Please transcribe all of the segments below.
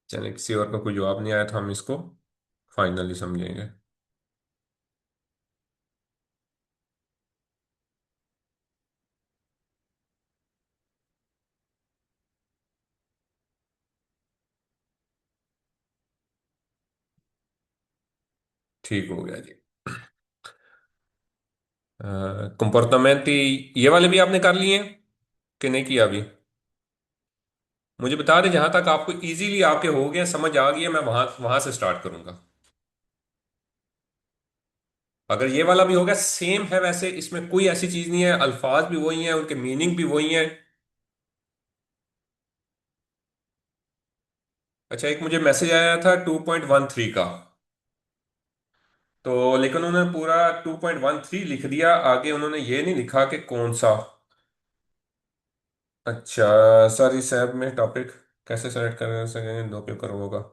चले, किसी और का कोई जवाब नहीं आया तो हम इसको फाइनली समझेंगे। ठीक हो गया जी। कंपोर्टमेंट ये वाले भी आपने कर लिए हैं कि नहीं किया अभी? मुझे बता दें, जहां तक आपको इजीली आपके हो गए, समझ आ गया, मैं वहां वहां से स्टार्ट करूंगा। अगर ये वाला भी हो गया, सेम है वैसे, इसमें कोई ऐसी चीज नहीं है, अल्फाज भी वही हैं, उनके मीनिंग भी वही हैं। अच्छा, एक मुझे मैसेज आया था 2.13 का। तो लेकिन उन्होंने पूरा 2.13 लिख दिया, आगे उन्होंने ये नहीं लिखा कि कौन सा। अच्छा सर, इस ऐप में टॉपिक कैसे सेलेक्ट कर सकेंगे, दो पेपर होगा।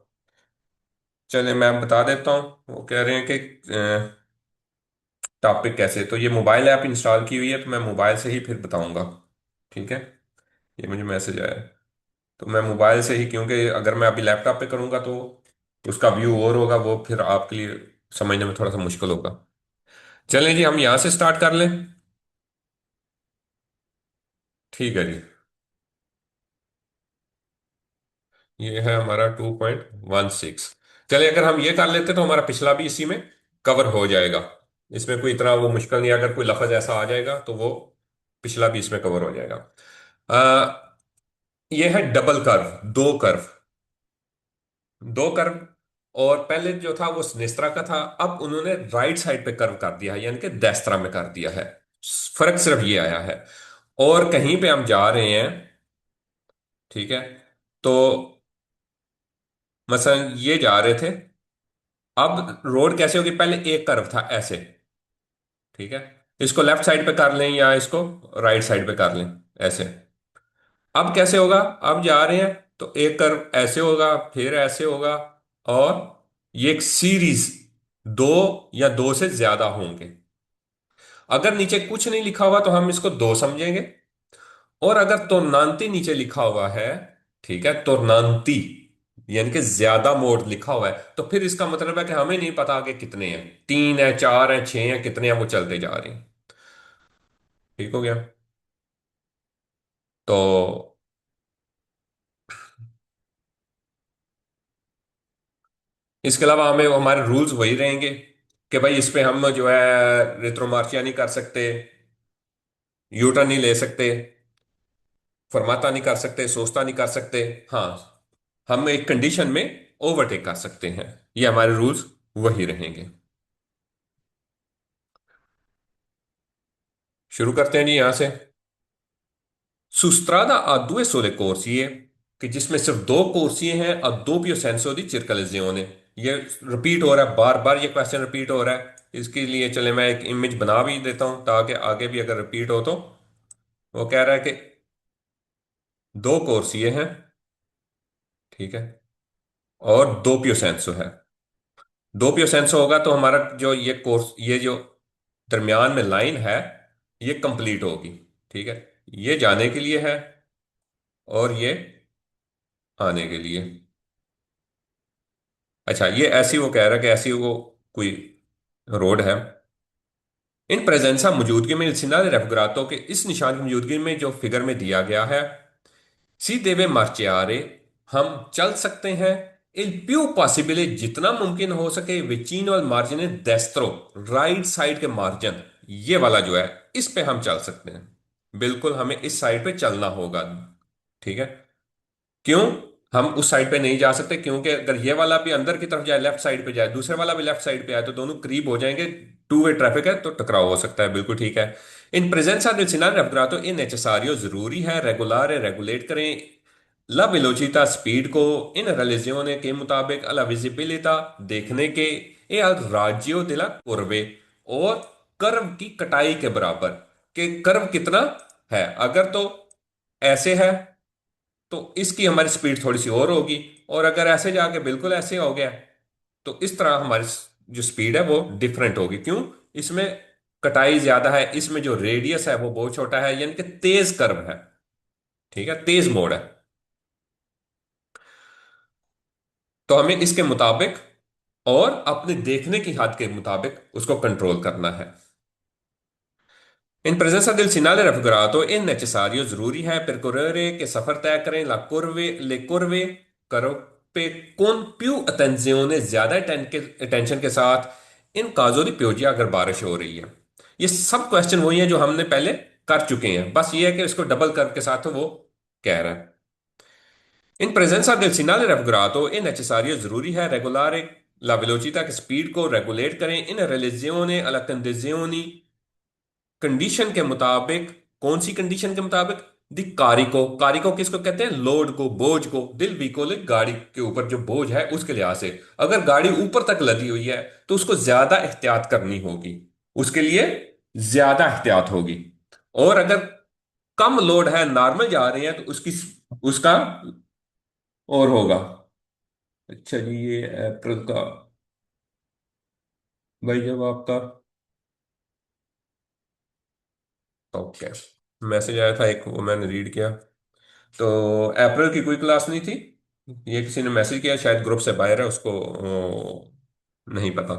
चलिए मैं बता देता हूँ। वो कह रहे हैं कि टॉपिक कैसे, तो ये मोबाइल ऐप इंस्टॉल की हुई है, तो मैं मोबाइल से ही फिर बताऊंगा। ठीक है। ये मुझे मैसेज आया है, तो मैं मोबाइल से ही, क्योंकि अगर मैं अभी लैपटॉप पे करूंगा तो उसका व्यू और होगा, वो फिर आपके लिए समझने में थोड़ा सा मुश्किल होगा। चलें जी, हम यहाँ से स्टार्ट कर लें। ठीक है जी। ये है हमारा 2.16। चलिए, अगर हम ये कर लेते तो हमारा पिछला भी इसी में कवर हो जाएगा। इसमें कोई इतना वो मुश्किल नहीं है, अगर कोई लफज ऐसा आ जाएगा तो वो पिछला भी इसमें कवर हो जाएगा। आ, ये है डबल कर्व, दो कर्व। दो कर्व, और पहले जो था वो सिनिस्त्रा का था, अब उन्होंने राइट साइड पे कर्व कर दिया है, यानी कि डेस्त्रा में कर दिया है। फर्क सिर्फ ये आया है। और कहीं पे हम जा रहे हैं, ठीक है, तो मसलन ये जा रहे थे, अब रोड कैसे होगी, पहले एक कर्व था ऐसे, ठीक है, इसको लेफ्ट साइड पे कर लें या इसको राइट साइड पे कर लें, ऐसे। अब कैसे होगा, अब जा रहे हैं तो एक कर्व ऐसे होगा, फिर ऐसे होगा, और ये एक सीरीज, दो या दो से ज्यादा होंगे। अगर नीचे कुछ नहीं लिखा हुआ तो हम इसको दो समझेंगे, और अगर तोरनांती नीचे लिखा हुआ है, ठीक है, तोरनांती यानी कि ज्यादा मोड लिखा हुआ है, तो फिर इसका मतलब है कि हमें नहीं पता आगे कितने हैं, तीन है, चार है, छह है, कितने हैं, वो चलते जा रहे हैं। ठीक हो गया। तो इसके अलावा हमें हमारे रूल्स वही रहेंगे कि भाई इस पे हम जो है रेट्रोमार्चिया नहीं कर सकते, यूटर्न नहीं ले सकते, फरमाता नहीं कर सकते, सोचता नहीं कर सकते। हाँ, हम एक कंडीशन में ओवरटेक कर सकते हैं। ये हमारे रूल्स वही रहेंगे। शुरू करते हैं जी यहां से। Sustrada ha due sole corsie, कि जिसमें सिर्फ दो कोर्सियां हैं, और दो पियो सेंसो दी circolazione। ये रिपीट हो रहा है, बार बार ये क्वेश्चन रिपीट हो रहा है। इसके लिए चले मैं एक इमेज बना भी देता हूं, ताकि आगे भी अगर रिपीट हो तो। वो कह रहा है कि दो कोर्सिए हैं, ठीक है, और दो पियो सेंसो है। दो पियो सेंसो होगा तो हमारा जो ये कोर्स, ये जो दरमियान में लाइन है, ये कंप्लीट होगी। ठीक है, ये जाने के लिए है, और ये आने के लिए। अच्छा, ये ऐसी वो कह रहा है कि ऐसी वो कोई रोड है। इन प्रेजेंसा मौजूदगी में, इल सीनारे रेफगरातो के इस निशान की मौजूदगी में जो फिगर में दिया गया है, सी देवे मार्चियारे, हम चल सकते हैं, इल प्यू पॉसिबले, जितना मुमकिन हो सके, विचिनो और मार्जिन डेस्त्रो, राइट साइड के मार्जिन, ये वाला जो है, इस पे हम चल सकते हैं। बिल्कुल हमें इस साइड पे चलना होगा। ठीक है। क्यों हम उस साइड पे नहीं जा सकते, क्योंकि अगर ये वाला भी अंदर की तरफ जाए, लेफ्ट साइड पे जाए, दूसरे वाला भी लेफ्ट साइड पे आए, तो दोनों करीब हो जाएंगे। टू वे ट्रैफिक है तो टकराव हो सकता है, बिल्कुल ठीक है। इन प्रेजेंसा del segnale raffigurato è necessario, जरूरी है, रेगुलर रेगुलेट करें ला वेलोचिटा, स्पीड को, इन रिलीजियोने के मुताबिक, अला विजिबिलिटा, देखने के, ए अल राजियो दिला curve, और कर्व की कटाई के बराबर, कि कर्व कितना है। अगर तो ऐसे है तो इसकी हमारी स्पीड थोड़ी सी और होगी, और अगर ऐसे जाके बिल्कुल ऐसे हो गया तो इस तरह हमारी जो स्पीड है वो डिफरेंट होगी। क्यों, इसमें कटाई ज्यादा है, इसमें जो रेडियस है वो बहुत छोटा है, यानी कि तेज कर्व है। ठीक है, तेज मोड़ है। तो हमें इसके मुताबिक और अपने देखने की हद के मुताबिक उसको कंट्रोल करना है। In presenza del segnale raffigurato è necessario, जरूरी है, percorrere che सफर तय करें le curve पे con più attenzione, ज्यादा attention के साथ इन काजों दी पियोजिया अगर बारिश हो रही है। ये सब क्वेश्चन वही है जो हमने पहले कर चुके हैं, बस ये है कि इसको डबल करके साथ वो कह रहा है। इन presenza del segnale raffigurato è necessario, जरूरी है, regolare la velocità की स्पीड को रेगुलेट करें इन relazione alla condizioni, कंडीशन के मुताबिक। कौन सी कंडीशन के मुताबिक? दी कारिको किसको कहते हैं? लोड को, बोझ को। दिल व्हीकल, गाड़ी के ऊपर जो बोझ है उसके लिहाज से। अगर गाड़ी ऊपर तक लदी हुई है तो उसको ज्यादा एहतियात करनी होगी, उसके लिए ज्यादा एहतियात होगी। और अगर कम लोड है, नॉर्मल जा रहे हैं, तो उसकी उसका और होगा। अच्छा जी, ये अप्रैल का भाई जब आपका, ओके, मैसेज आया था एक, वो मैंने रीड किया। तो अप्रैल की कोई क्लास नहीं थी, ये किसी ने मैसेज किया, शायद ग्रुप से बाहर है, उसको नहीं पता।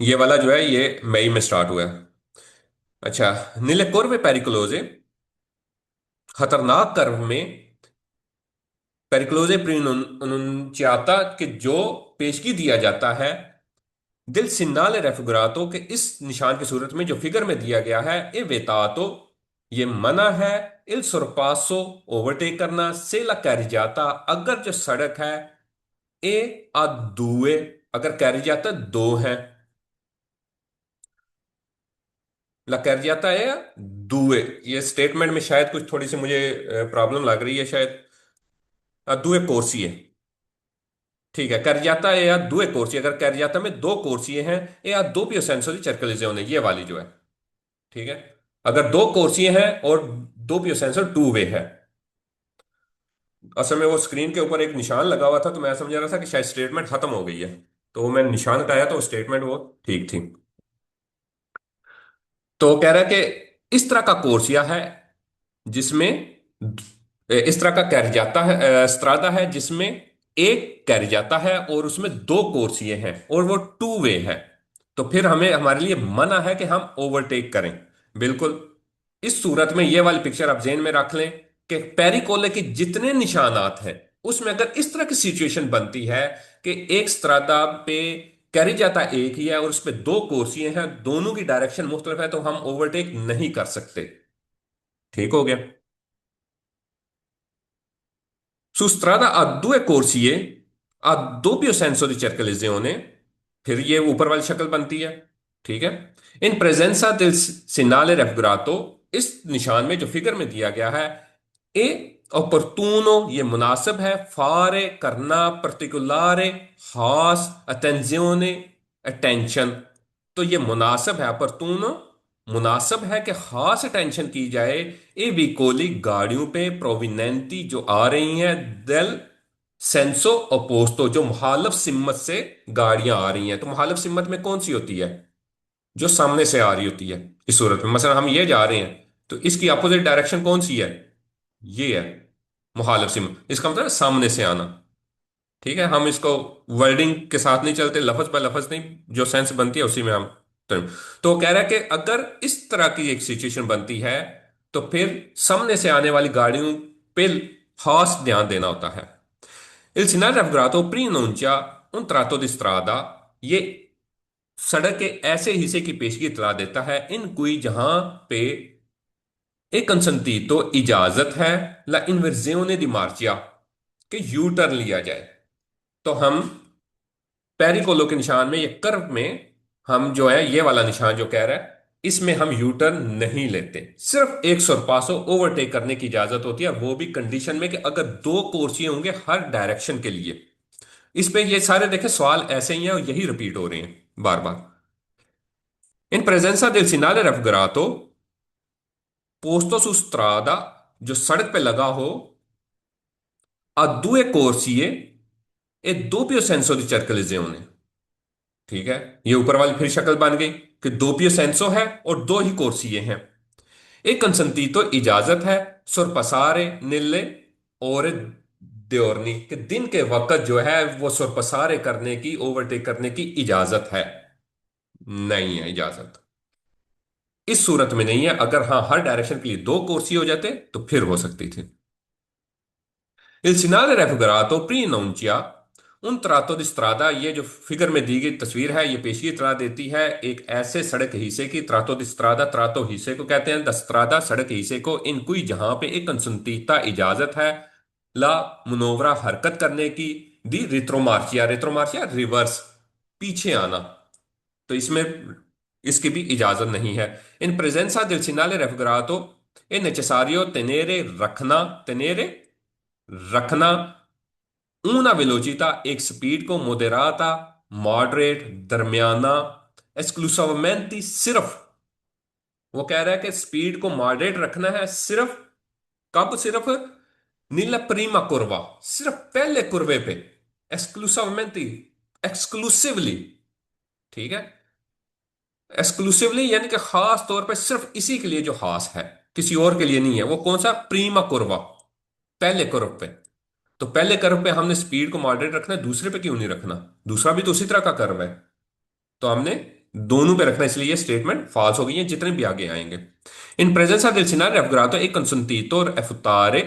ये वाला जो है ये मई में स्टार्ट हुआ है। अच्छा, नीले कोरवे पेरिकुलोजे, खतरनाक कर्व में, पेरिकुलोजे प्रिनुनचियाता के जो पेशगी दिया जाता है दिल सिन्नाले रेफिगुरातो के इस निशान की सूरत में जो फिगर में दिया गया है, ए वेतातो, ये मना है, इल सुरपासो, ओवरटेक करना, से ला कैरिजाता, अगर जो सड़क है, ए आ दुए, अगर कैरिजाता दो है, ला कैरिजाता है या दुए, ये स्टेटमेंट में शायद कुछ थोड़ी सी मुझे प्रॉब्लम लग रही है शायद। दुए कोर्सी है, ठीक है, कैरिजाता है या दुए कोर्सी, अगर कैरिजाता में दो कोर्सी हैं, या दो पियो सेंसोरी सर्कलिज़्योने, ये वाली जो है, ठीक है। अगर दो कोर्सियां हैं और दो पियो सेंसर टू वे है। असल में वो स्क्रीन के ऊपर एक निशान लगा हुआ था तो मैं समझ रहा था कि शायद स्टेटमेंट खत्म हो गई है, तो वो मैंने निशान हटाया तो स्टेटमेंट वो ठीक थी। तो कह रहा है कि इस तरह का कोर्सिया है जिसमें इस तरह का कैरिजाता है, स्त्रादा है जिसमें एक कैरिजाता है और उसमें दो कोर्सिए हैं और वो टू वे है। तो फिर हमें, हमारे लिए मना है कि हम ओवरटेक करें। बिल्कुल। इस सूरत में ये वाली पिक्चर आप जेन में रख लें कि पेरिकोले के जितने निशानात हैं उसमें अगर इस तरह की सिचुएशन बनती है कि एक स्त्रादा पे कैरी जाता एक ही है और उस पे दो कोर्सियां हैं, दोनों की डायरेक्शन मुख्तलिफ है, तो हम ओवरटेक नहीं कर सकते। ठीक हो गया। Su strada ha due corsie, ha doppio senso di cerchio-lesione, फिर ये ऊपर वाली शक्ल बनती है, ठीक है। इन प्रेजेंसा del segnale raffigurato, इस निशान में जो फिगर में दिया गया है, ए opportuno, ये मुनासिब है, फारे करना, particolare, खास, attenzione, attention, तो ये मुनासिब है, opportuno, मुनासिब है कि खास अटेंशन की जाए ए विकोली गाड़ियों पे प्रोविनेंटी जो आ रही हैं देल सेंसो ओपोस्तो, जो मुखालफ सिमत से गाड़ियां आ रही हैं। तो मुखालफ सिमत में कौन सी होती है? जो सामने से आ रही होती है। इस सूरत में मसलन हम ये जा रहे हैं तो इसकी अपोजिट डायरेक्शन कौन सी है? ये है मुखालफ सिमत, इसका मतलब है सामने से आना। ठीक है, हम इसको वर्डिंग के साथ नहीं चलते, लफ्ज पर लफ्ज नहीं, जो सेंस बनती है उसी में हम। तो वो कह रहा है कि अगर इस तरह की एक सिचुएशन बनती है तो फिर सामने से आने वाली गाड़ियों पे खास ध्यान देना होता है। Il segnale raffigurato preannuncia un tratto di strada, ये सड़क के ऐसे हिस्से की पेशगी इतला देता है इन कोई जहां पे एक कंसंती तो इजाजत है ला इन्वर्जियोने दी मार्चिया, कि यू टर्न लिया जाए। तो हम पेरिकोलो के निशान में, ये कर्व में, हम जो है ये वाला निशान जो कह रहा है इसमें हम यू टर्न नहीं लेते, सिर्फ एक सरपासो ओवरटेक करने की इजाजत होती है, वो भी कंडीशन में कि अगर दो कोर्सिए होंगे हर डायरेक्शन के लिए। इस पे ये सारे देखें सवाल ऐसे ही हैं और यही रिपीट हो रहे हैं बार बार। इन प्रेजेंसा del segnale raffigurato posto su strada, जो सड़क पे लगा हो, a due corsie e doppio senso di circolazione, ठीक है। ये ऊपर वाली फिर शक्ल बन गई कि दो पियो सेंसो है और दो ही कोर्सिए हैं। एक कंसंती तो इजाजत है सुर पसारे निल्ले और देओरनी कि दिन के वक्त जो है वो सुरपसारे करने की, ओवरटेक करने की इजाजत है? नहीं है इजाजत। इस सूरत में नहीं है। अगर हाँ हर डायरेक्शन के लिए दो कोर्सी हो जाते तो फिर हो सकती थी। Il segnale raffigurato pre-annuncia un tratto di strada। ये जो फिगर में दी गई तस्वीर है ये पेशी इतला देती है एक ऐसे सड़क हिस्से की, त्रातो दी स्ट्रादा, त्रातो हिस्से को कहते हैं, द स्ट्रादा सड़क हिस्से को, इन कोई जहां पे एक कंसंतीता इजाजत है ला मुनोवरा हरकत करने की, दी रित्रोमार्चिया, रित्रोमार्चिया रिवर्स, पीछे आना, तो इसमें इसकी भी इजाजत नहीं है। इन प्रेजेंसा del segnale raffigurato è necessario tenere रखना, tenere रखना una velocità, एक स्पीड को, moderata, मॉडरेट, दरमियाना, exclusivamente सिर्फ, वो कह रहा है कि स्पीड को मॉडरेट रखना है सिर्फ, कब सिर्फ, नीला प्रीमा कुर्वा, सिर्फ पहले कुर्वे पे, एक्सक्लूसिवमेंटी, एक्सक्लूसिवली, ठीक है, एक्सक्लूसिवली यानी कि खास तौर पे सिर्फ इसी के लिए जो खास है, किसी और के लिए नहीं है। वो कौन सा? प्रीमा कुर्वा, पहले कुर्व पे। तो पहले कर्व पे हमने स्पीड को मॉडरेट रखना है, दूसरे पे क्यों नहीं रखना? दूसरा भी तो उसी तरह का कर्व है, तो हमने दोनों पे रखना है, इसलिए ये स्टेटमेंट फॉल्स हो गई है जितने भी आगे आएंगे। In presence del scenario raffigurato e consentito effettuare,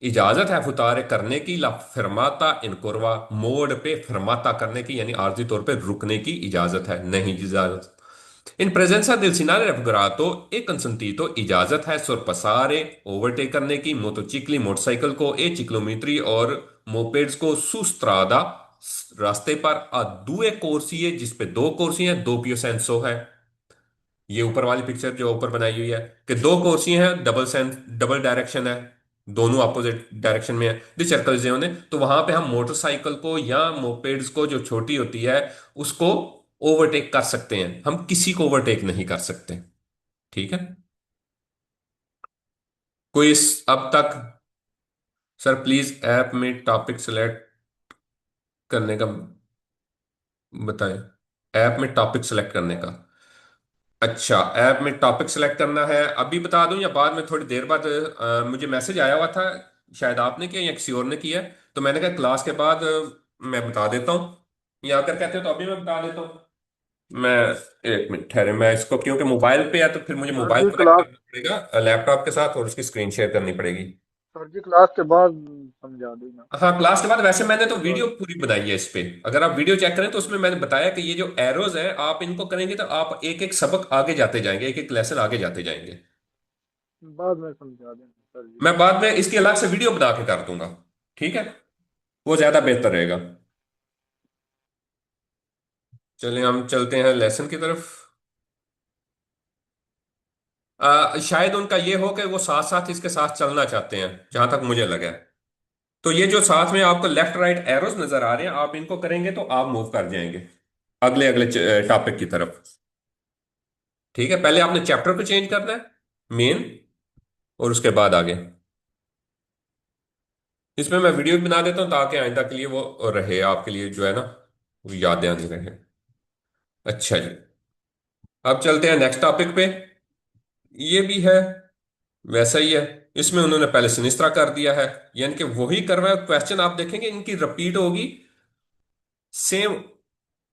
इजाजत है फुतारे करने की, ला फरमाता इन कुरवा, मोड़ पे फरमाता करने की यानी आर्जी तौर पे रुकने की इजाजत है, नहीं इजाजत। इन प्रेजेंसा del scenario raffigurato e consentito, इजाजत है sorpassare, ओवरटेक करने की, मोटोचिकली मोटरसाइकिल को, ए चिक्लोमीट्री और मोपेड्स को, su strada रास्ते पर, आ दुए कोर्सी है जिसपे दो कोर्सी हैं, दो पियो सेंसो है। ये ऊपर वाली पिक्चर जो ऊपर बनाई हुई है कि दो कोर्सी हैं, डबल सेंस, डबल डायरेक्शन है, दोनों अपोजिट डायरेक्शन में है, दिस सर्कल जे होने, तो वहां पे हम मोटरसाइकिल को या मोपेड्स को जो छोटी होती है उसको ओवरटेक कर सकते हैं, हम किसी को ओवरटेक नहीं कर सकते। ठीक है। कोई अब तक? सर प्लीज ऐप में टॉपिक सेलेक्ट करने का बताएं। ऐप में टॉपिक सेलेक्ट करने का? अच्छा, ऐप में टॉपिक सेलेक्ट करना है, अभी बता दूं या बाद में थोड़ी देर बाद? मुझे मैसेज आया हुआ था, शायद आपने किया या किसी और ने किया, तो मैंने कहा क्लास के बाद मैं बता देता हूँ, या अगर कहते हो तो अभी मैं बता देता हूँ। मैं एक मिनट ठहरे, मैं इसको क्योंकि मोबाइल पे है तो फिर मुझे सर मोबाइल जी कनेक्ट क्लास करना पड़ेगा लैपटॉप के साथ और उसकी स्क्रीन शेयर करनी पड़ेगी। सर जी क्लास के बाद समझा देना। हाँ क्लास के बाद, वैसे मैंने तो कोई वीडियो बात पूरी बनाई है इस पे, अगर आप वीडियो चेक करें तो उसमें मैंने बताया कि ये जो एरोज हैं आप इनको करेंगे तो आप एक एक सबक आगे जाते जाएंगे, एक एक लेसन आगे जाते जाएंगे। नहीं, बाद में समझा देना सर जी। मैं बाद में इसकी अलग से वीडियो बना के कर दूंगा, ठीक है, वो ज्यादा बेहतर रहेगा। चलिए हम चलते हैं लेसन की तरफ। शायद उनका ये हो कि वो साथ साथ इसके साथ चलना चाहते हैं, जहां तक मुझे लगा है। तो ये जो साथ में आपको लेफ्ट राइट एरोज नजर आ रहे हैं, आप इनको करेंगे तो आप मूव कर जाएंगे अगले अगले टॉपिक की तरफ। ठीक है, पहले आपने चैप्टर को चेंज करना है, मेन, और उसके बाद आगे। इसमें मैं वीडियो भी बना देता हूँ ताकि आइंदा के लिए वो रहे आपके लिए जो है ना, वो यादें आनी रहे। अच्छा जी, अब चलते हैं नेक्स्ट टॉपिक पे। ये भी है, वैसा ही है। इसमें उन्होंने पहले सिनिस्ट्रा कर दिया है, यानी कि वही करवा क्वेश्चन आप देखेंगे इनकी रिपीट होगी सेम।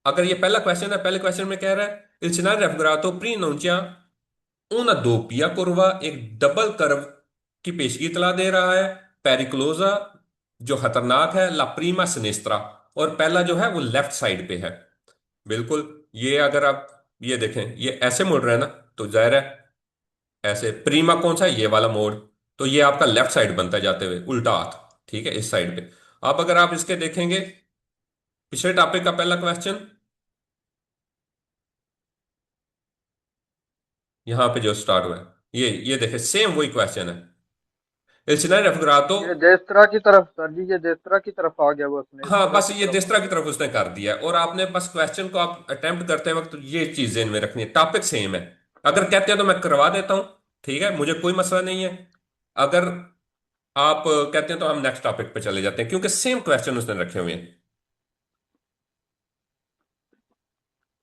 अगर ये पहला क्वेश्चन है, पहले क्वेश्चन में कह रहा है il scenario raffigurato pre-annuncia una doppia curva, एक डबल कर्व की पेशगी इतला दे रहा है, पेरिक्लोजा जो खतरनाक है, ला प्रीमा सिनिस्ट्रा, और पहला जो है वो लेफ्ट साइड पे है। बिल्कुल, ये अगर आप ये देखें ये ऐसे मुड़ रहा है ना, तो जाहिर है ऐसे, प्रीमा कौन सा है? ये वाला मोड़, तो ये आपका लेफ्ट साइड बनता है जाते हुए उल्टा हाथ, ठीक है, इस साइड पे। अब अगर आप इसके देखेंगे पिछले टॉपिक का पहला क्वेश्चन, यहां पे जो स्टार्ट हुआ है, ये देखें सेम वही क्वेश्चन है। Il scenario raffigurato, ये देस्त्रा की तरफ सर जी, ये देस्त्रा की तरफ आ गया, बस हाँ नेस्त्रा बस की ये तरफ आ देसरा की गया। तरफ उसने कर दिया है, और आपने बस क्वेश्चन को आप अटेम्प्ट करते वक्त ये चीज ध्यान में रखनी है, टॉपिक सेम है। अगर कहते हैं तो मैं करवा देता हूं, ठीक है, मुझे कोई मसला नहीं है। अगर आप कहते हैं तो हम नेक्स्ट टॉपिक पे चले जाते हैं, क्योंकि सेम क्वेश्चन उसने रखे हुए हैं।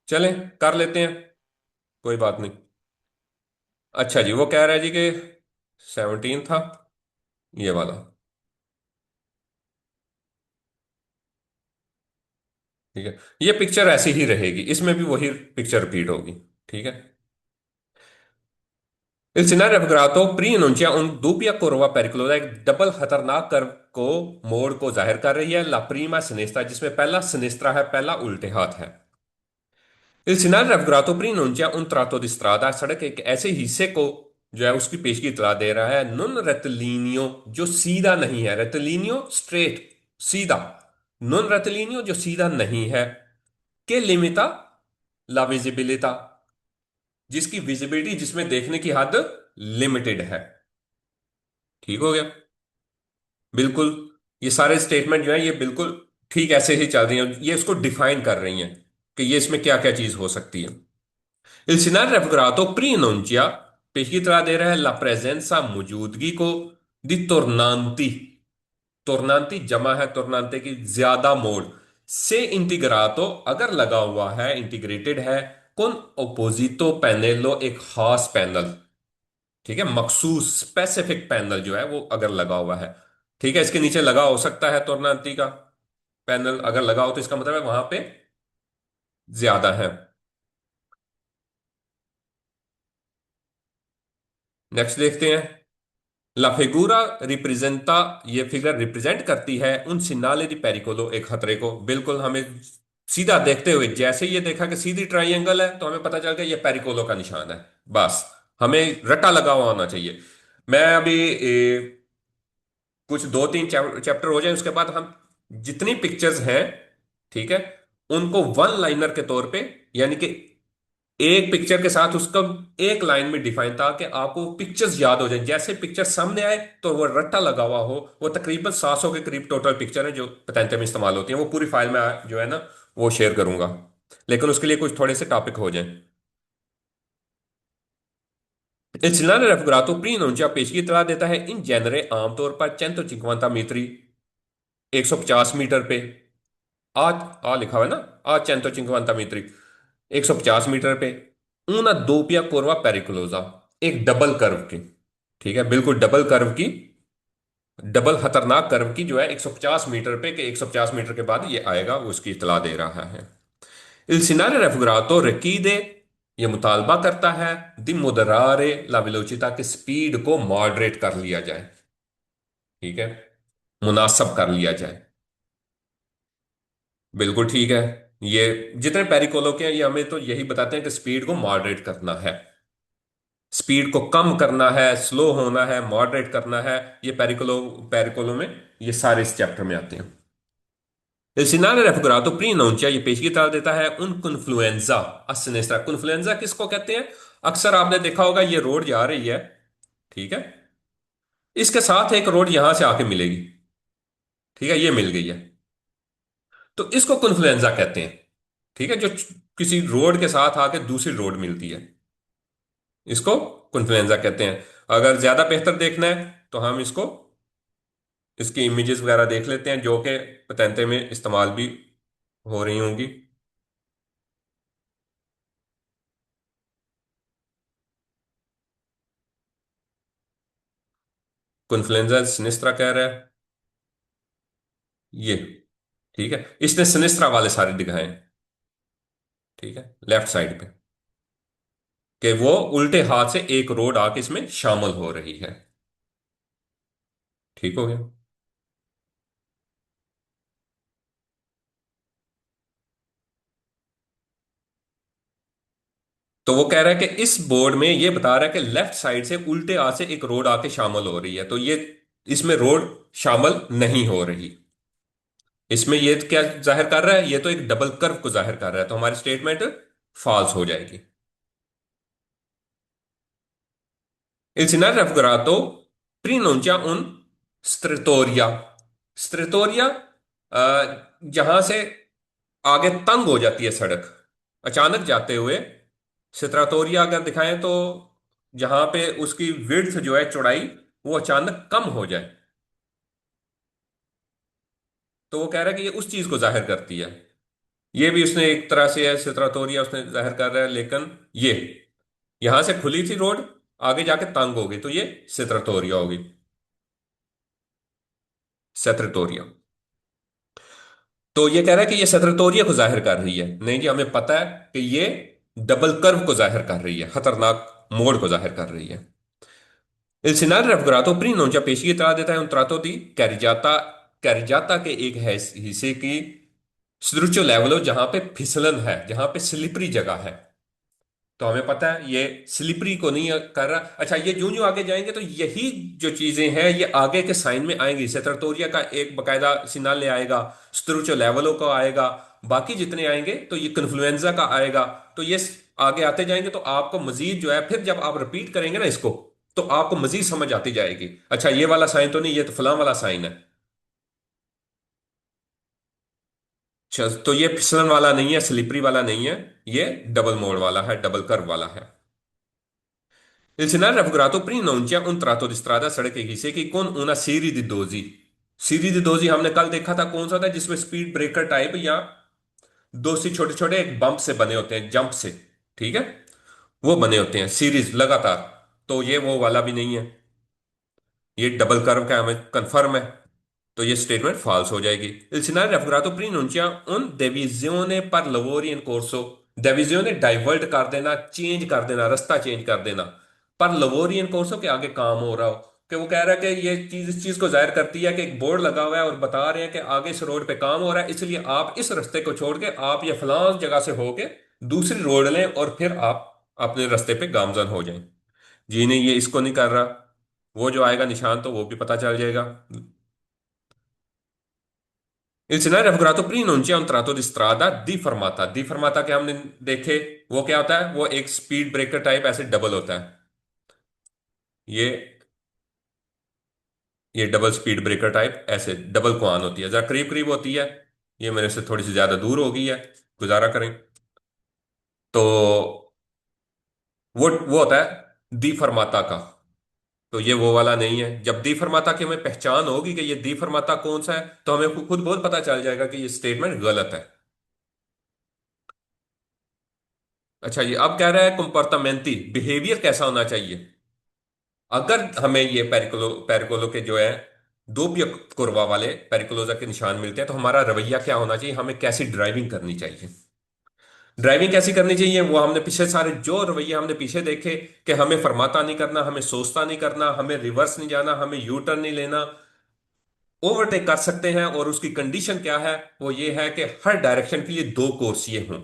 चलें कर लेते हैं, कोई बात नहीं। अच्छा जी, वो कह रहा है जी कि 17 था ये वाला। ठीक है, ये पिक्चर ऐसी ही रहेगी, इसमें भी वही पिक्चर रिपीट होगी। ठीक है। Il scenario raffigurato pre-annuncia un doppia curva pericolosa, एक डबल खतरनाक कर्व को मोड़ को जाहिर कर रही है, ला प्रीमा सिनेस्ट्रा, जिसमें पहला सिनेस्ट्रा है, पहला उल्टे हाथ है। Il scenario raffigurato pre-annuncia un tratto di strada, सड़क के एक ऐसे हिस्से को जो है उसकी पेशगी इतला दे रहा है, non rettilineo, जो सीधा नहीं है, rettilineo स्ट्रेट, सीधा, non rettilineo जो सीधा नहीं है, के limita la visibilità, जिसकी विजिबिलिटी, जिसमें देखने की हद लिमिटेड है। ठीक हो गया। बिल्कुल। ये सारे स्टेटमेंट जो है ये बिल्कुल ठीक ऐसे ही चल रही हैं, ये इसको डिफाइन कर रही हैं कि ये इसमें क्या क्या चीज हो सकती है। Il scenario raffigurato pre-annuncia पेशगी तरह दे रहा है ला प्रेजेंसा, मौजूदगी को, दी tornanti, tornanti जमा है tornante की, ज्यादा मोड, से इंटीग्रातो अगर लगा हुआ है, इंटीग्रेटेड है, कौन ओपोजितो पैनेलो, एक खास पैनल। ठीक है, मखसूस स्पेसिफिक पैनल जो है वो अगर लगा हुआ है। ठीक है, इसके नीचे लगा हो सकता है तोरनांती का पैनल, अगर लगा हो तो इसका मतलब है वहां पे ज्यादा है। नेक्स्ट देखते हैं। ला फिगूरा रिप्रेजेंटा, ये फिगर रिप्रेजेंट करती है उन सिनाले दी पेरिकोलो, एक खतरे को। बिल्कुल, हमें सीधा देखते हुए जैसे ये देखा कि सीधी ट्राइंगल है तो हमें पता चल गया ये पेरिकोलो का निशान है। बस हमें रटा लगा हुआ होना चाहिए। मैं अभी कुछ दो तीन चैप्टर हो जाए उसके बाद हम जितनी पिक्चर्स हैं, ठीक है, उनको वन लाइनर के तौर पे, यानी कि एक पिक्चर के साथ उसका एक लाइन में डिफाइन था कि आपको पिक्चर्स याद हो जाए, जैसे पिक्चर सामने आए तो वो रट्टा लगा हुआ हो। वो तकरीबन 700 के करीब टोटल पिक्चर है जो पेटेंट में इस्तेमाल होती है, वो पूरी फाइल में जो है ना वो शेयर करूंगा, लेकिन उसके लिए कुछ थोड़े से टॉपिक हो जाए। Il scenario raffigurato pre-annuncia पेशगी इतला देता है इन जेनरे आमतौर पर 150 मीटरी, 150 मीटर पे, आज आ लिखा हुआ है ना, आज 150 मीटर, 150 मीटर पे, una doppia curva pericolosa, एक डबल कर्व की। ठीक है, बिल्कुल डबल कर्व की, डबल खतरनाक कर्व की जो है 150 मीटर पे, कि 150 मीटर के बाद ये आएगा, वो उसकी इतला दे रहा है। Il scenario raffigurato richiede, ये मुतालबा करता है, दी moderare la velocità, की स्पीड को मॉडरेट कर लिया जाए। ठीक है, मुनासब कर लिया जाए। बिल्कुल ठीक है। ये जितने पेरिकोलो के हैं ये हमें तो यही बताते हैं कि स्पीड को मॉडरेट करना है, स्पीड को कम करना है, स्लो होना है, मॉडरेट करना है। ये पेरिकोलो, पेरिकोलो में ये सारे इस चैप्टर में आते हैं। Il scenario raffigurato pre-annuncia, ये पेशगी करा देता है उन कन्फ्लुएंजा a sinistra, कन्फ्लुएंजा किसको कहते हैं? अक्सर आपने देखा होगा ये रोड जा रही है, ठीक है, इसके साथ एक रोड यहां से आके मिलेगी। ठीक है, ये मिल गई है, तो इसको कन्फ्लुएंजा कहते हैं। ठीक है, जो किसी रोड के साथ आके दूसरी रोड मिलती है, इसको कन्फ्लुएंजा कहते हैं। अगर ज्यादा बेहतर देखना है तो हम इसको, इसकी इमेजेस वगैरह देख लेते हैं जो कि पतेंते में इस्तेमाल भी हो रही होंगी। कन्फ्लुएंजा सिनिस्ट्रा कह रहा है ये। ठीक है, इसने सिनिस्ट्रा वाले सारे दिखाए हैं, ठीक है, लेफ्ट साइड पे, कि वो उल्टे हाथ से एक रोड आके इसमें शामिल हो रही है। ठीक हो गया। तो वो कह रहा है कि इस बोर्ड में ये बता रहा है कि लेफ्ट साइड से उल्टे हाथ से एक रोड आके शामिल हो रही है, तो ये इसमें रोड शामिल नहीं हो रही। इसमें ये क्या जाहिर कर रहा है? ये तो एक डबल कर्व को जाहिर कर रहा है, तो हमारी स्टेटमेंट फॉल्स हो जाएगी। Il scenario raffigurato pronuncia un स्ट्रेटोरिया, स्ट्रेटोरिया जहां से आगे तंग हो जाती है सड़क अचानक जाते हुए, स्ट्राटोरिया अगर दिखाएं तो जहां पे उसकी विड्थ जो है, चौड़ाई, वो अचानक कम हो जाए, तो वो कह रहा है कि ये उस चीज को जाहिर करती है। ये भी उसने एक तरह से है, स्ट्राटोरिया उसने जाहिर कर रहा है, लेकिन ये यहां से खुली थी रोड, आगे जाके तंग हो गई, तो ये स्ट्राटोरिया होगी, सेक्रेटोरिया। तो ये कह रहा है कि ये सतरतोरिया को जाहिर कर रही है। नहीं जी, हमें पता है कि ये डबल कर्व को जाहिर कर रही है, खतरनाक मोड़ को जाहिर कर रही है। Il scenario raffigurato prima non già pesci tra देता है un tratto di कैरिजाता के एक हिस्से की सुदृढ़ लेवल हो जहां पे फिसलन है, जहां पे स्लिपरी जगह है। तो हमें पता है ये स्लिपरी को नहीं कर रहा। अच्छा, ये यूं यूं आगे जाएंगे तो यही जो चीजें हैं ये आगे के साइन में आएंगी। सेटरटोरिया का एक बकायदा सिग्नल आएगा, स्टरूचो लेवलो का आएगा, बाकी जितने आएंगे तो ये कन्फ्लुएंजा का आएगा। तो ये आगे आते जाएंगे तो आपको मजीद जो है, फिर जब आप रिपीट करेंगे ना इसको, तो आपको मजीद समझ आती जाएगी। अच्छा, ये वाला साइन तो नहीं, ये तो फलां वाला साइन है। अच्छा, तो ये फिसलन वाला नहीं है, स्लिपरी वाला नहीं है, ये डबल मोड़ वाला है, डबल कर्व वाला है। Il scenario raffigurato prima non c'è un tratto di strada सड़क के हिस्से की con una serie di dosi। सीरी दी दोजी हमने कल देखा था, कौन सा था जिसमें स्पीड ब्रेकर टाइप या दो सी छोटे छोटे एक बम्प से बने होते हैं, जंप से, ठीक है, वो बने होते हैं सीरीज लगातार। तो ये वो वाला भी नहीं है, ये डबल कर्व का हमें कंफर्म है। तो ये स्टेटमेंट फॉल्स हो जाएगी। Il scenario raffigurato pronuncia un divisione per lavori in corso। Division divert कर देना, चेंज कर देना, रास्ता चेंज कर देना। पर लवोरी इन कोर्सो के आगे काम हो रहा हो, कि वो कह रहा है कि ये चीज इस चीज को जाहिर करती है कि एक बोर्ड लगा हुआ है और बता रहे हैं कि आगे इस रोड पे काम हो रहा है, इसलिए आप इस रास्ते को छोड़ के आप ये फलां जगह से होके दूसरी रोड लें और फिर आप अपने रास्ते पे गामजन हो जाएं। जी नहीं, ये इसको नहीं कर रहा। वो जो आएगा निशान तो वो भी पता चल जाएगा। Il scenario raffigurato prima non c'è un tratto di strada डिफर्माता। डिफर्माता के हमने देखे, वो क्या होता है, वो एक स्पीड ब्रेकर टाइप ऐसे डबल होता है। ये ये डबल स्पीड ब्रेकर टाइप ऐसे डबल क्वान होती है, जरा करीब करीब होती है। ये मेरे से थोड़ी सी ज्यादा दूर हो गई है, गुजारा करें। तो वो होता है डिफर्माता का। तो ये वो वाला नहीं है। जब डिफर्माता की हमें पहचान होगी कि ये डिफर्माता कौन सा है, तो हमें खुद बहुत पता चल जाएगा कि ये स्टेटमेंट गलत है। अच्छा, ये अब कह रहा है कंपोर्टामेंटी, बिहेवियर कैसा होना चाहिए। अगर हमें ये पेरिकोलो के जो है दोपहिया कुरवा वाले पेरिकोलोजा के निशान मिलते हैं, तो हमारा रवैया क्या होना चाहिए, हमें कैसी ड्राइविंग करनी चाहिए। ड्राइविंग कैसी करनी चाहिए, वो हमने पिछले सारे जो रवैये हमने पीछे देखे, कि हमें फरमाता नहीं करना, हमें सोचता नहीं करना, हमें रिवर्स नहीं जाना, हमें यू टर्न नहीं लेना, ओवरटेक कर सकते हैं। और उसकी कंडीशन क्या है, वो ये है कि हर डायरेक्शन के लिए दो कोर्सिए हों।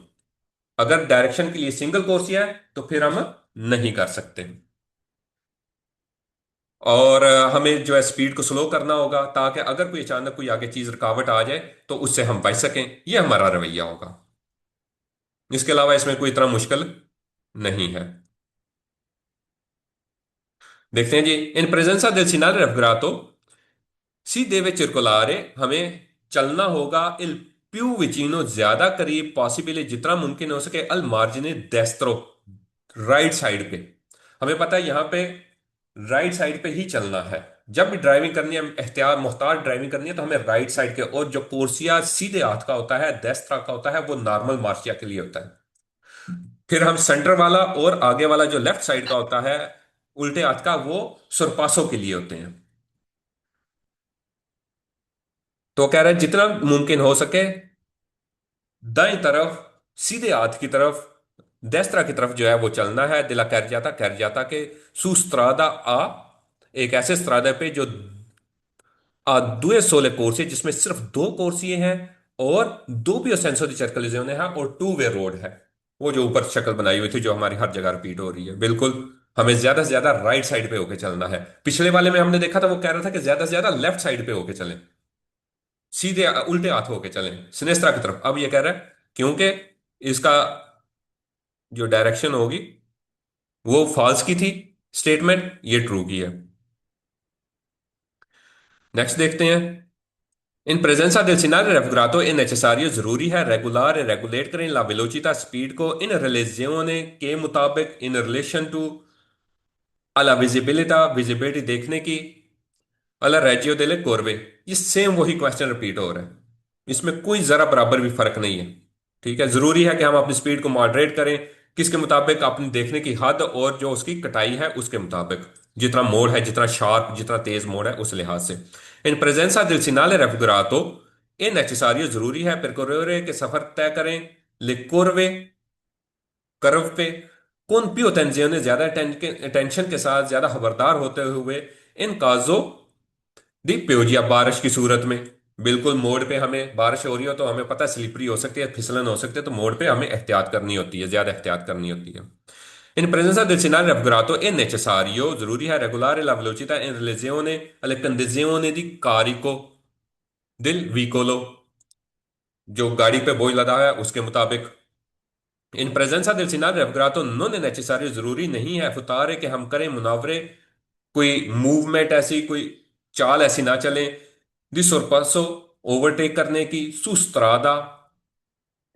अगर डायरेक्शन के लिए सिंगल कोर्सिया है तो फिर हम नहीं कर सकते। और हमें जो है स्पीड को स्लो करना होगा, ताकि अगर कोई अचानक कोई आगे चीज रुकावट आ जाए तो उससे हम बच सकें। ये हमारा रवैया होगा। इसके अलावा इसमें कोई इतना मुश्किल नहीं है। देखते हैं जी। इन प्रेजेंसा del segnale raffigurato सी देवे चिरकुलारे, हमें चलना होगा इल प्यू विचिनो, ज्यादा करीब पॉसिबल जितना मुमकिन हो सके, अल मार्जिने डेस्त्रो, राइट साइड पे। हमें पता है यहां पे राइट साइड पे ही चलना है। जब भी ड्राइविंग करनी है, एहतियात मोहताज ड्राइविंग करनी है, तो हमें राइट साइड के, और जो कोर्सिया सीधे हाथ का होता है, डेस्त्रा का होता है, वो नॉर्मल मार्शिया के लिए होता है। फिर हम सेंटर वाला और आगे वाला जो लेफ्ट साइड का होता है उल्टे हाथ का, वो सुरपासों के लिए होते हैं। तो कह रहे हैं जितना मुमकिन हो सके दाएं तरफ, सीधे हाथ की तरफ, देस्त्रा की तरफ जो है वो चलना है। दिला कर जाता के सुस्त्रादा आ, एक ऐसे स्त्रादा पे जो दुए सोले कोर्स है, जिसमें सिर्फ दो कोर्सिए हैं और दो भी सेंसो दी सर्कलिज्म है और टू वे रोड है। वो जो ऊपर शक्ल बनाई हुई थी जो हमारी हर जगह रिपीट हो रही है, बिल्कुल हमें ज्यादा से ज्यादा राइट साइड पे होके चलना है। पिछले वाले में हमने देखा था, वो कह रहा था कि ज्यादा से ज्यादा लेफ्ट साइड पे होके चलें, सीधे उल्टे हाथ होके चलें सिनेस्ट्रा की तरफ। अब ये कह रहा है क्योंकि इसका जो डायरेक्शन होगी वो फॉल्स की थी स्टेटमेंट, ये ट्रू की है। नेक्स्ट देखते हैं। इन प्रेजेंसा del scenario raffigurato è necessario, जरूरी है रेगुलर रेगुलेट करें ला वेलोचिटा, स्पीड को, इन रिलेजियोने के मुताबिक, इन रिलेशन टू अला विजिबिलिटा, विजिबिलिटी देखने की, अला रेजियो डेले कोर्वे। ये सेम वही क्वेश्चन रिपीट हो रहा है, इसमें कोई जरा बराबर भी फर्क नहीं है। ठीक है, जरूरी है कि हम अपनी स्पीड को मॉडरेट करें, किसके मुताबिक, अपनी देखने की हद और जो उसकी कटाई है उसके मुताबिक, जितना मोड़ है, जितना शार्प, जितना तेज मोड़ है उस लिहाज से। इन प्रेजेंसा del segnale raffigurato ए नेसेसारियो जरूरी है percorrere के सफर तय करें, le curve कर्व पे, कौन पियो टेंजियों ज्यादा टेंशन के साथ ज्यादा खबरदार होते हुए, इन काजो दी प्योजिया बारिश की सूरत में। बिल्कुल मोड़ पे हमें बारिश हो रही हो तो हमें पता है स्लिपरी हो सकती है, फिसलन हो सकती है, तो मोड़ पे हमें एहतियात करनी होती है, ज्यादा एहतियात करनी होती है। इन प्रेजेंसा del scenario raffigurato è necessario, जरूरी है, regolare la velocità in relazione alle condizioni di carico del veicolo, जो गाड़ी पे बोझ लदा है उसके मुताबिक। इन प्रेजेंसा del scenario raffigurato non è necessario, जरूरी नहीं है फुतारे कि हम करें मुनावरे, कोई मूवमेंट ऐसी, कोई चाल ऐसी ना चले, di sorpasso ओवरटेक करने की, सुस्त्रादा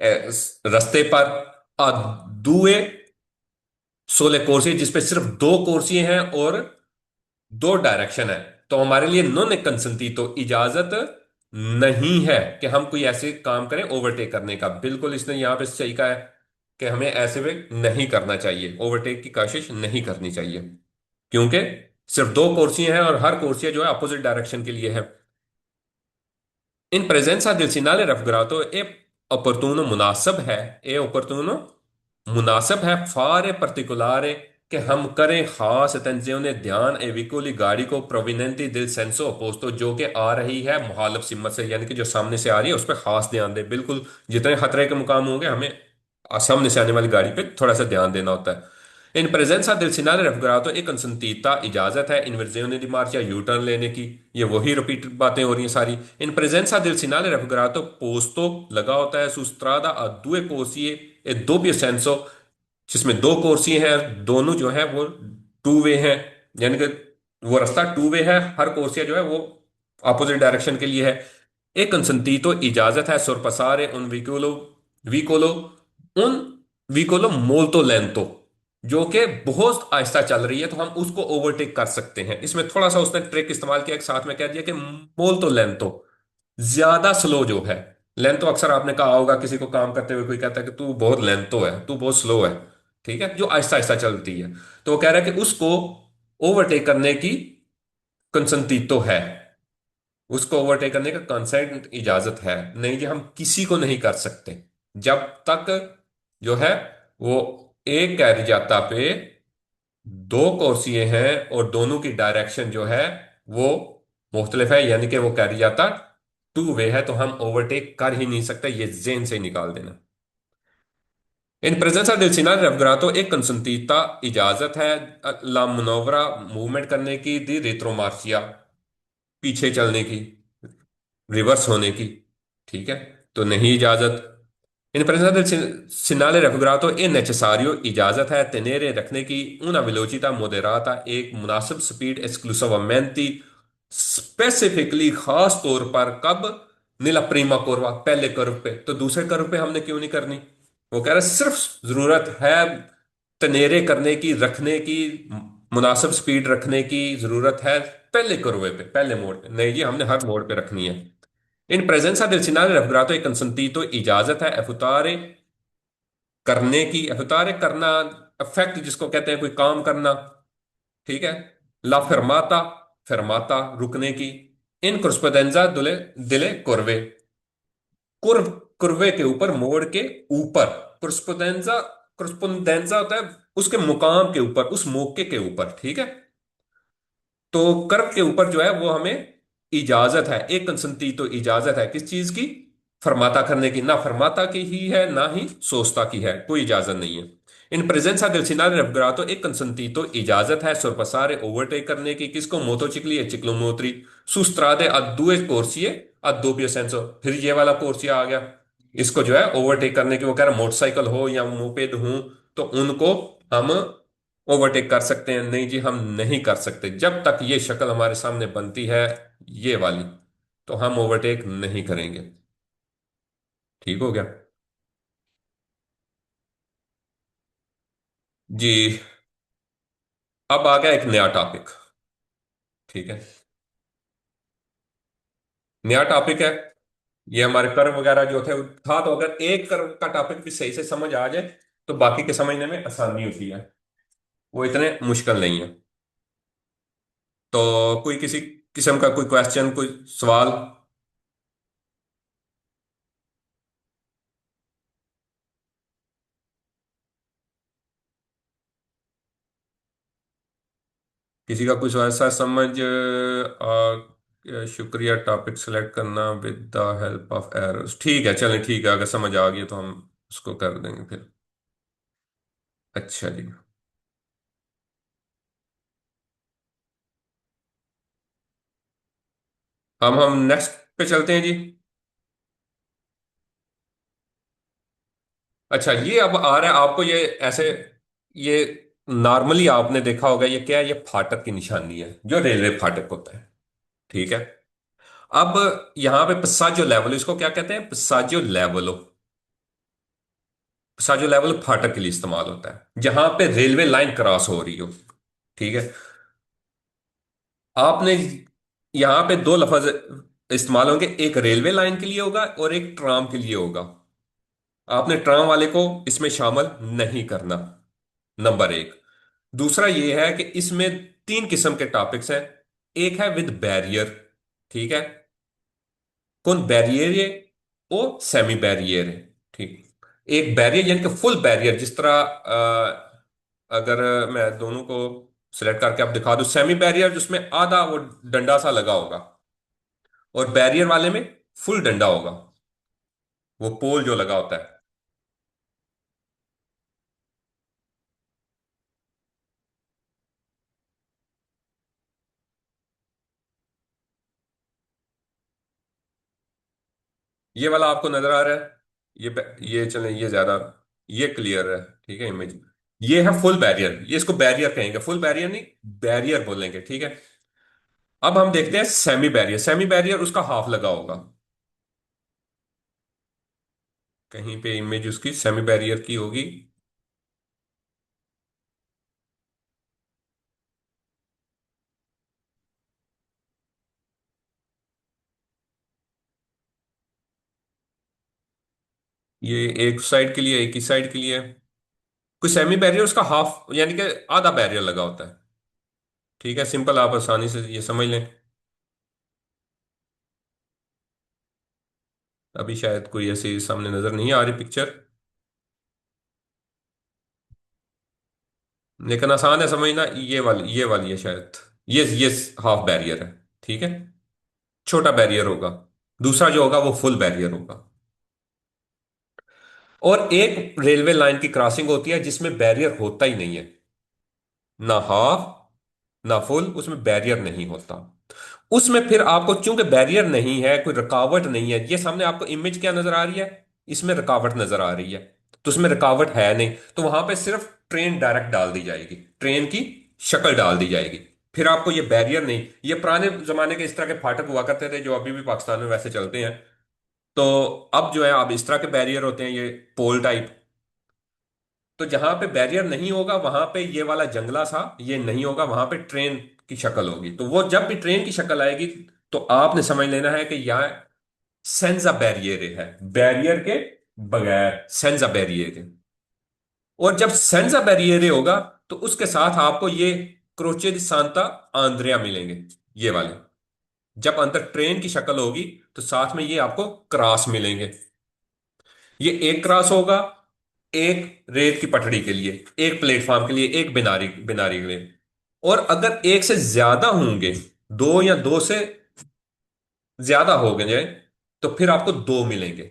रास्ते पर, a due sole corsie जिसपे सिर्फ दो कोर्सियां हैं और दो डायरेक्शन है, तो हमारे लिए नॉन कंसंती तो इजाजत नहीं है कि हम कोई ऐसे काम करें ओवरटेक करने का। बिल्कुल इसने यहां पे सही कहा है कि हमें ऐसे वे नहीं करना चाहिए, ओवरटेक की कोशिश नहीं करनी चाहिए, क्योंकि सिर्फ दो कुर्सियां हैं और हर कुर्सी जो है अपोजिट डायरेक्शन के लिए है। इन प्रेजेंसा del segnale raffigurato è opportuno, मुनासिब है, ए opportuno मुनासिब है, फारे particolare कि हम करें खास attenzione ध्यान ए विकोली गाड़ी को प्रोविनेंटी दिल सेंसो अपोस्तो जो कि आ रही है मुखालिफ सिमत से, यानी कि जो सामने से आ रही है उस पर खास ध्यान दे। बिल्कुल जितने खतरे के मुकाम होंगे हमें सामने से आने वाली गाड़ी पे थोड़ा सा ध्यान देना होता है। इन प्रेजेंसा del segnale raffigurato एक कंसंटीता इजाजत है इन्वर्जिone di marcia यू टर्न लेने की। ये वही रिपीट बातें हो रही हैं सारी। इन प्रेजेंसा del segnale raffigurato पोस्तो लगा होता है सुस्त्रादा a due corsie e doppio senso, जिसमें दो कोर्सी हैं, दोनों जो है वो टू वे हैं, यानी कि वो रास्ता टू वे है, हर कोर्सिया जो है वो अपोजिट डायरेक्शन के लिए है। एक कंसंती तो इजाजत है सुरपसारे उन विकोलो विकोलो उन विकोलो मोल्तो लेंतो, जो कि बहुत आहिस्ता चल रही है तो हम उसको ओवरटेक कर सकते हैं। इसमें थोड़ा सा उसने ट्रिक इस्तेमाल किया, एक साथ में कह दिया कि मोल्तो लेंतो, ज्यादा स्लो जो है। लेंतो अक्सर आपने कहा होगा किसी को काम करते हुए कोई कहता है कि तू बहुत लेंतो है, तू बहुत स्लो है, ठीक है, जो आहिस्ता आहिस्ता चलती है। तो वो कह रहा है कि उसको ओवरटेक करने की कंसंती तो है, उसको ओवरटेक करने का कंसेंट इजाजत है। नहीं जी हम किसी को नहीं कर सकते जब तक जो है वो एक कैरिजाता पे दो कुर्सियां हैं और दोनों की डायरेक्शन जो है वो मुख्तलिफ है, यानी कि वो कैरिजाता टू वे है, तो हम ओवरटेक कर ही नहीं सकते, ये जेन से निकाल देना। इन प्रेजेंसा del segnale raffigurato एक कंसंटीता इजाजत है ला मनोवरा मूवमेंट करने की, दी रिट्रोमार्चिया पीछे चलने की, रिवर्स होने की, ठीक है, तो नहीं इजाजत। इन प्रेजेंसा del segnale raffigurato ए नेसेसारियो इजाजत है तेनेरे रखने की, una velocità moderata एक मुनासिब स्पीड esclusivamente स्पेसिफिकली खास तौर पर, कब, नीला प्रीमा कोरवा पहले कर्व पे, तो दूसरे कर्व पे हमने क्यों नहीं करनी। वो कह रहा है सिर्फ जरूरत है तनेरे करने की, रखने की, मुनासिब स्पीड रखने की जरूरत है पहले कर्वे पे, पहले मोड़ पे। नहीं जी हमने हर मोड़ पे रखनी है। इन प्रेजेंसा del segnale raffigurato एक कंसंटीतो इजाजत है एफुतारे करने की, एफुतारे करना, अफेक्ट जिसको कहते हैं कोई काम करना, ठीक है, ला फरमाता फरमाता रुकने की, इन कुर्स्पोदेंजा दुले दिले कुर्वे कुर्व कुर्वे के ऊपर, मोड़ के ऊपर, कुर्स्पोदेंजा कुर्स्पोंडेंजा होता है उसके मुकाम के ऊपर, उस मौके के ऊपर, ठीक है। तो कर्व के ऊपर जो है वो हमें इजाजत है, एक कंसंती तो इजाजत है किस चीज की, फरमाता करने की, ना फरमाता की ही है ना ही सोचता की है, कोई इजाजत नहीं है। इन प्रेजेंसा del segnale raffigurato एक कंसंती तो इजाजत है सुरपसारे ओवरटेक करने की, किसको, मोटोचिकली या चिक्लोमोत्री, सुस्त्रादे a due corsie a doppio senso, फिर ये वाला कोर्सिया आ गया, इसको जो है ओवरटेक करने की, वो कह रहा मोटरसाइकिल हो या मोपेड हो तो उनको हम ओवरटेक कर सकते हैं। नहीं जी हम नहीं कर सकते, जब तक ये शक्ल हमारे सामने बनती है ये वाली, तो हम ओवरटेक नहीं करेंगे। ठीक हो गया जी। अब आ गया एक नया टॉपिक, ठीक है, नया टॉपिक है। ये हमारे कर्व वगैरह जो थे था, तो अगर एक कर्व का टॉपिक भी सही से समझ आ जाए तो बाकी के समझने में आसानी होती है, वो इतने मुश्किल नहीं है। तो कोई किसी किस्म का कोई क्वेश्चन, कोई सवाल। किसी का कुछ ऐसा समझ शुक्रिया, टॉपिक सेलेक्ट करना with the help of arrows. ठीक है, चलें, ठीक है, अगर समझ आ गई तो हम उसको कर देंगे फिर। अच्छा जी। हम नेक्स्ट पे चलते हैं जी। अच्छा, ये अब आ रहा है आपको ये ऐसे, ये नॉर्मली आपने देखा होगा, ये क्या है, ये फाटक की निशानी है जो रेलवे फाटक होता है। ठीक है। अब यहाँ पे पसाजो लेवल, इसको क्या कहते हैं, पसाजो लेवलो। पसाजो लेवल फाटक के लिए इस्तेमाल होता है जहां पे रेलवे लाइन क्रॉस हो रही हो। ठीक है। आपने यहाँ पे दो लफ्ज इस्तेमाल होंगे, एक रेलवे लाइन के लिए होगा और एक ट्राम के लिए होगा। आपने ट्राम वाले को इसमें शामिल नहीं करना, नंबर एक। दूसरा ये है कि इसमें तीन किस्म के टॉपिक्स हैं। एक है विद बैरियर। ठीक है। कौन बैरियर है, वो सेमी बैरियर है। ठीक। एक बैरियर यानी कि फुल बैरियर, जिस तरह अगर मैं दोनों को सिलेक्ट करके आप दिखा दूं, सेमी बैरियर जिसमें आधा वो डंडा सा लगा होगा, और बैरियर वाले में फुल डंडा होगा, वो पोल जो लगा होता है। ये वाला आपको नजर आ रहा है? ये चलें, ये ज्यादा, ये क्लियर है। ठीक है, इमेज। ये है फुल बैरियर, ये इसको बैरियर कहेंगे, फुल बैरियर नहीं, बैरियर बोलेंगे। ठीक है। अब हम देखते हैं सेमी बैरियर। सेमी बैरियर उसका हाफ लगा होगा, कहीं पे इमेज उसकी सेमी बैरियर की होगी। ये एक साइड के लिए, एक ही साइड के लिए। कोई सेमी बैरियर उसका हाफ यानी कि आधा बैरियर लगा होता है। ठीक है, सिंपल, आप आसानी से ये समझ लें। अभी शायद कोई ऐसी सामने नजर नहीं आ रही पिक्चर, लेकिन आसान है समझना। ये वाली है शायद। ये हाफ बैरियर है। ठीक है। छोटा बैरियर होगा। दूसरा जो होगा वो फुल बैरियर होगा। और एक रेलवे लाइन की क्रॉसिंग होती है जिसमें बैरियर होता ही नहीं है, ना हाफ ना फुल, उसमें बैरियर नहीं होता। उसमें फिर आपको, चूंकि बैरियर नहीं है, कोई रुकावट नहीं है, ये सामने आपको इमेज क्या नजर आ रही है, इसमें रुकावट नजर आ रही है। तो उसमें रुकावट है नहीं, तो वहां पे सिर्फ ट्रेन डायरेक्ट डाल दी जाएगी, ट्रेन की शक्ल डाल दी जाएगी। फिर आपको ये बैरियर नहीं, ये पुराने जमाने के इस तरह के फाटक हुआ करते थे जो अभी भी पाकिस्तान में वैसे चलते हैं। तो अब जो है, अब इस तरह के बैरियर होते हैं, ये पोल टाइप। तो जहां पे बैरियर नहीं होगा वहां पे ये वाला जंगला सा ये नहीं होगा, वहां पे ट्रेन की शक्ल होगी। तो वो जब भी ट्रेन की शक्ल आएगी, तो आपने समझ लेना है कि यहाँ सेंजा बैरियर है, बैरियर के बगैर सेंजा बैरियर है। और जब सेंजा बैरियर होगा, तो उसके साथ आपको ये क्रोचे दी सांता आंद्रिया मिलेंगे, ये वाले। जब अंदर ट्रेन की शक्ल होगी, तो साथ में ये आपको क्रॉस मिलेंगे। ये एक क्रॉस होगा, एक रेत की पटड़ी के लिए, एक प्लेटफॉर्म के लिए, एक बिनारी बिनारी के लिए। और अगर एक से ज्यादा होंगे, दो या दो से ज्यादा हो गए, तो फिर आपको दो मिलेंगे।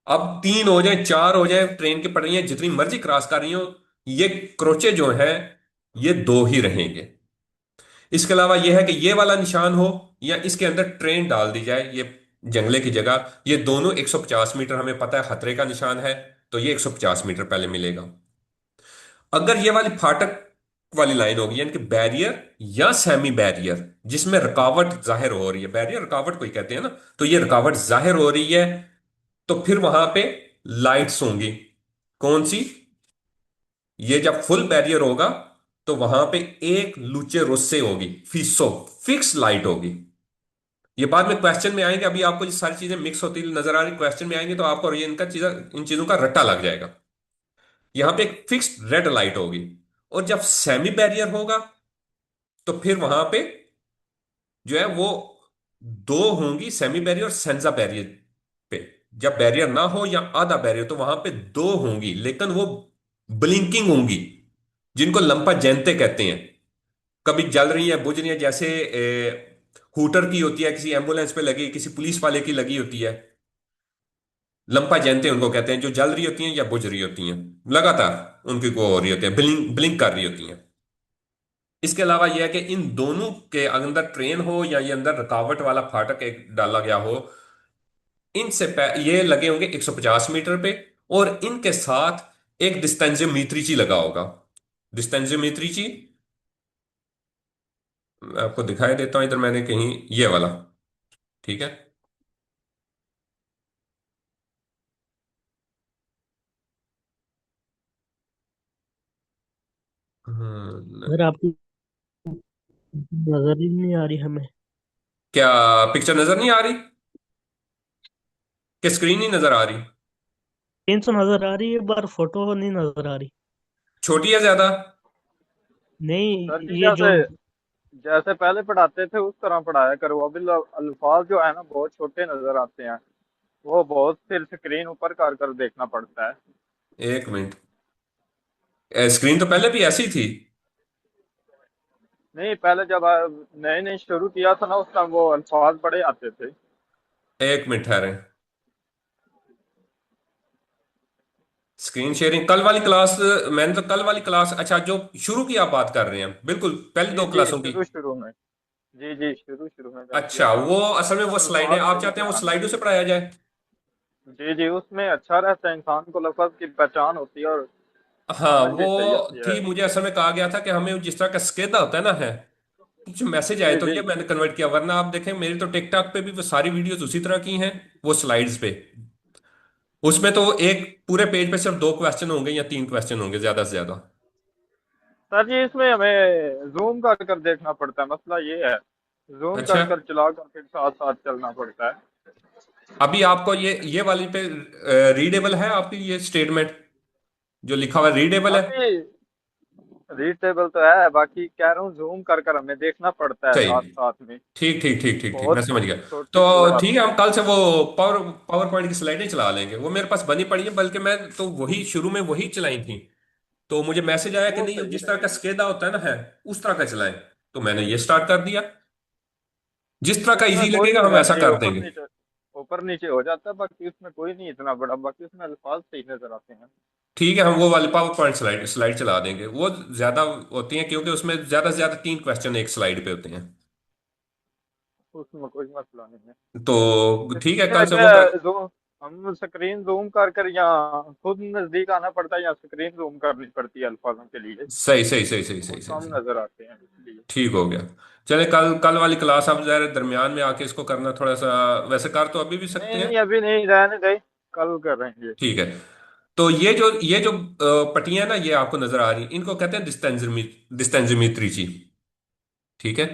अब तीन हो जाए, चार हो जाए, ट्रेन की पटरियां जितनी मर्जी क्रॉस कर रही हो, ये क्रोचे जो है ये दो ही रहेंगे। इसके अलावा यह है कि ये वाला निशान हो, या इसके अंदर ट्रेन डाल दी जाए, ये जंगले की जगह, ये दोनों 150 मीटर, हमें पता है खतरे का निशान है, तो ये 150 मीटर पहले मिलेगा। अगर ये वाली फाटक वाली लाइन होगी, यानी कि बैरियर या सेमी बैरियर, जिसमें रुकावट जाहिर हो रही है, बैरियर रुकावट कोई कहते हैं ना, तो ये रुकावट जाहिर हो रही है, तो फिर वहां पे लाइट्स होंगी। कौन सी? ये जब फुल बैरियर होगा, तो वहां पे एक लुचे रोसे होगी, फिक्सो, फिक्स लाइट होगी। ये बाद में क्वेश्चन में आएंगे, अभी आपको ये सारी चीजें मिक्स होती नजर आ रही, क्वेश्चन में आएंगे तो आपको ये इनका चीजा, इन चीजों का रट्टा लग जाएगा। यहां पे एक फिक्स्ड रेड लाइट होगी। और जब सेमी बैरियर होगा, तो फिर वहां पे जो है वो दो होंगी, सेमी बैरियर और सेंजा बैरियर पे। जब बैरियर ना हो या आधा बैरियर, तो वहां पे दो होंगी, लेकिन वो ब्लिंकिंग होंगी, जिनको लंपा जैंते कहते हैं। कभी जल रही हैं बुझ रही हैं, जैसे हूटर की होती है, किसी एम्बुलेंस पे लगी, किसी पुलिस वाले की लगी होती है। लंपा जानते हैं उनको कहते हैं, जो जल रही होती हैं या बुझ रही होती हैं, लगातार उनकी को हो रही होती है, ब्लिंक ब्लिंक कर रही होती हैं। इसके अलावा यह है कि इन दोनों के अंदर ट्रेन हो या ये अंदर रुकावट वाला फाटक एक डाला गया हो, ये लगे होंगे 150 मीटर पे। और इनके साथ एक डिस्टेंसियोमीटरी लगा होगा। डिस्टेंसियोमीटरी मैं आपको दिखाई देता हूं, इधर मैंने कहीं ये वाला। ठीक है। अगर आपकी नजर ही नहीं आ रही हमें। क्या पिक्चर नजर नहीं आ रही कि स्क्रीन नहीं नजर आ रही? स्क्रीन तो नजर आ रही है पर फोटो नहीं नजर आ रही। छोटी है ज्यादा? नहीं, सर जी ये जो जैसे जैसे पहले पढ़ाते थे उस तरह पढ़ाया करो। अभी अल्फाज जो है ना बहुत छोटे नजर आते हैं। वो बहुत फिर स्क्रीन ऊपर कर कर देखना पड़ता है। एक मिनट। स्क्रीन तो पहले भी ऐसी थी। नहीं, पहले जब नए नए शुरू किया था ना उस टाइम वो अल्फाज बड़े आते थे। एक मिनट ठहरे। स्क्रीन शेयरिंग कल वाली क्लास, मैंने तो कल वाली क्लास, अच्छा जो शुरू की आप बात कर रहे हैं, बिल्कुल पहली जी दो जी, क्लासों की। शुरू शुरू में। जी जी, शुरू शुरू में जब किया अच्छा, था वो असल में वो उसमें स्लाइडें अल्फाज पे आप भी चाहते हैं वो ध्यान स्लाइडों देते से थे। पढ़ाया जाए? जी जी, उसमें अच्छा रहता है, इंसान को लफ्ज की पहचान होती है और हाँ, समझ भी सही वो आती है। थी। मुझे असल में कहा गया था कि हमें जिस तरह का स्केदा होता है ना, है कुछ मैसेज आए जी तो जी। ये मैंने कन्वर्ट किया, वरना आप देखें मेरी तो टिकटॉक पे भी वो सारी वीडियोस उसी तरह की हैं, वो स्लाइड्स पे। उसमें तो एक पूरे पेज पे सिर्फ 2 क्वेश्चन होंगे या 3 क्वेश्चन होंगे ज्यादा से ज्यादा। सर जी इसमें हमें जूम कर कर देखना पड़ता है, मसला ये है। जूम अच्छा, कर कर चला कर फिर साथ साथ चलना पड़ता है। अभी आपको ये वाली पे रीडेबल है आपकी ये स्टेटमेंट जो लिखा हुआ है, रीडेबल है? अभी रीडेबल तो है, बाकी कह रहा हूँ जूम कर कर हमें देखना पड़ता है सही। साथ साथ में। ठीक ठीक ठीक ठीक ठीक, मैं बहुत समझ गया। तो छोटी नजर ठीक है, आती हम है। कल से वो पावर पावर पॉइंट की स्लाइडें चला लेंगे, वो मेरे पास बनी पड़ी है, बल्कि मैं तो वही शुरू में वही चलाई थी। तो मुझे मैसेज आया कि वो नहीं, सही जिस तरह का रहेगी। स्केदा होता है ना, है उस तरह का चलाएं। तो मैंने ये स्टार्ट कर दिया। जिस तरह का उसमें इजी कोई लगेगा नहीं हम सर ऐसा जी, कर देंगे। ऊपर नीचे हो जाता है, बाकी उसमें कोई नहीं इतना बड़ा, बाकी उसमें अल्फाज सही नजर आते हैं। ठीक है, हम वो वाले पावर पॉइंट स्लाइड स्लाइड चला देंगे, वो ज्यादा होती हैं क्योंकि उसमें ज्यादा से ज्यादा 3 क्वेश्चन एक स्लाइड पे होते हैं। उसमें कोई मसला नहीं है। तो ठीक है, स्क्रीन कल से वो कर। है जो हम स्क्रीन जूम कर कर या खुद नजदीक आना पड़ता है या स्क्रीन जूम करनी पड़ती है अल्फाजों के लिए। सही सही सही सही वो सही सही कम सही। नजर आते हैं इसलिए। ठीक हो गया। चले, कल कल वाली क्लास आप जरा दरमियान में आके इसको करना थोड़ा सा। वैसे कर तो अभी भी सकते नहीं हैं। नहीं, अभी नहीं, रहने दे, कल करेंगे। ठीक है। तो ये जो पट्टियां ना ये आपको नजर आ रही हैं, इनको कहते हैं डिस्टेंसियोमीट्री जी। ठीक है।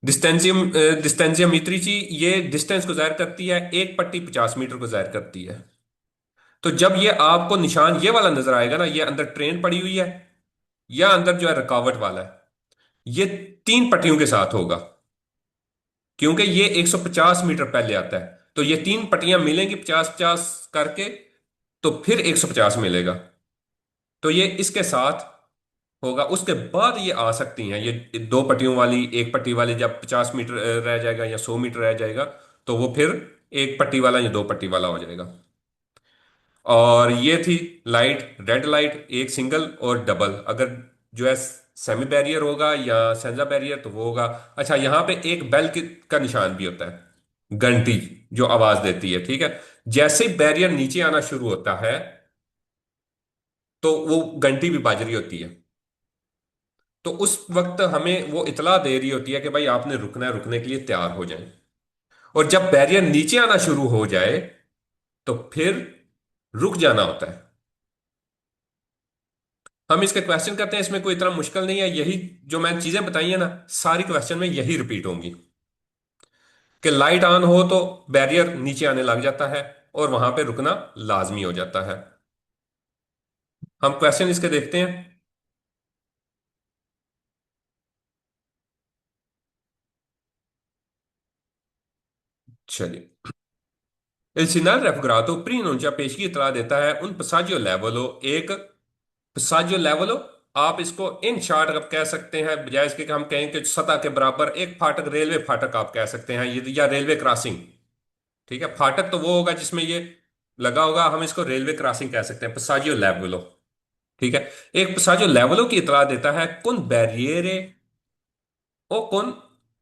डिस्टेंसियोमीट्री जी, ये डिस्टेंस को जाहिर करती है, एक पट्टी 50 मीटर को जाहिर करती है। तो जब ये आपको निशान ये वाला नजर आएगा ना, ये अंदर ट्रेन पड़ी हुई है या अंदर जो है रुकावट वाला है, ये 3 पट्टियों के साथ होगा, क्योंकि ये 150 मीटर पहले आता है। तो ये 3 पट्टियां मिलेंगी 50-50 करके, तो फिर 150 मिलेगा। तो ये इसके साथ होगा। उसके बाद ये आ सकती हैं, ये 2 पट्टियों वाली, एक पट्टी वाली जब 50 मीटर रह जाएगा या 100 मीटर रह जाएगा, तो वो फिर एक पट्टी वाला या 2 पट्टी वाला हो जाएगा। और ये थी लाइट, रेड लाइट, एक सिंगल और डबल। अगर जो है सेमी बैरियर होगा या सेंजा बैरियर तो वो होगा। अच्छा, यहाँ पे एक का निशान भी होता है, घंटी जो आवाज देती है। ठीक है। जैसे ही बैरियर नीचे आना शुरू होता है, तो वो घंटी भी बज रही होती है। तो उस वक्त हमें वो इतला दे रही होती है कि भाई आपने रुकना है, रुकने के लिए तैयार हो जाए। और जब बैरियर नीचे आना शुरू हो जाए, तो फिर रुक जाना होता है। हम इसके क्वेश्चन करते हैं, इसमें कोई इतना मुश्किल नहीं है। यही जो मैंने चीजें बताई है ना, सारी क्वेश्चन में यही रिपीट होंगी कि लाइट ऑन हो तो बैरियर नीचे आने लग जाता है और वहां पे रुकना लाजमी हो जाता है। हम क्वेश्चन इसके देखते हैं। चलिए। Il segnale raffigurato prima non già pesci tra dettaglia un passaggio levolo एक passaggio levolo आप इसको इन शॉर्ट आप कह सकते हैं, बजाय इसके कि हम कहें कि सतह के बराबर एक फाटक, रेलवे फाटक आप कह सकते हैं ये, या रेलवे क्रॉसिंग। ठीक है, फाटक तो वो होगा जिसमें ये लगा होगा, हम इसको रेलवे क्रॉसिंग कह सकते हैं। पसाजियो लेवलो। ठीक है, एक पसाजियो लेवलो की इतला देता है कुन बैरियरे ओ कौन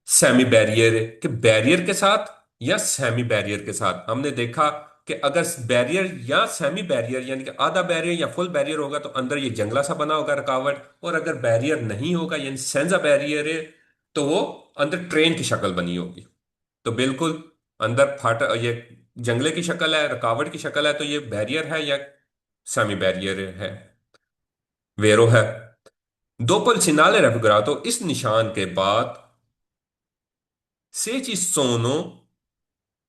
सेमी बैरियर है, कि बैरियर के साथ या सेमी बैरियर के साथ। हमने देखा कि अगर बैरियर या सेमी बैरियर यानी कि आधा बैरियर या फुल बैरियर होगा तो अंदर ये जंगला सा बना होगा रुकावट, और अगर बैरियर नहीं होगा यानी सेंजा बैरियर है तो वो अंदर ट्रेन की शक्ल बनी होगी। तो बिल्कुल अंदर फाटा ये जंगले की शक्ल है, रुकावट की शक्ल है, तो ये बैरियर है या सेमी बैरियर है, वेरो है। दोपल सिनाले रेफिगरातो, इस निशान के बाद से ci sono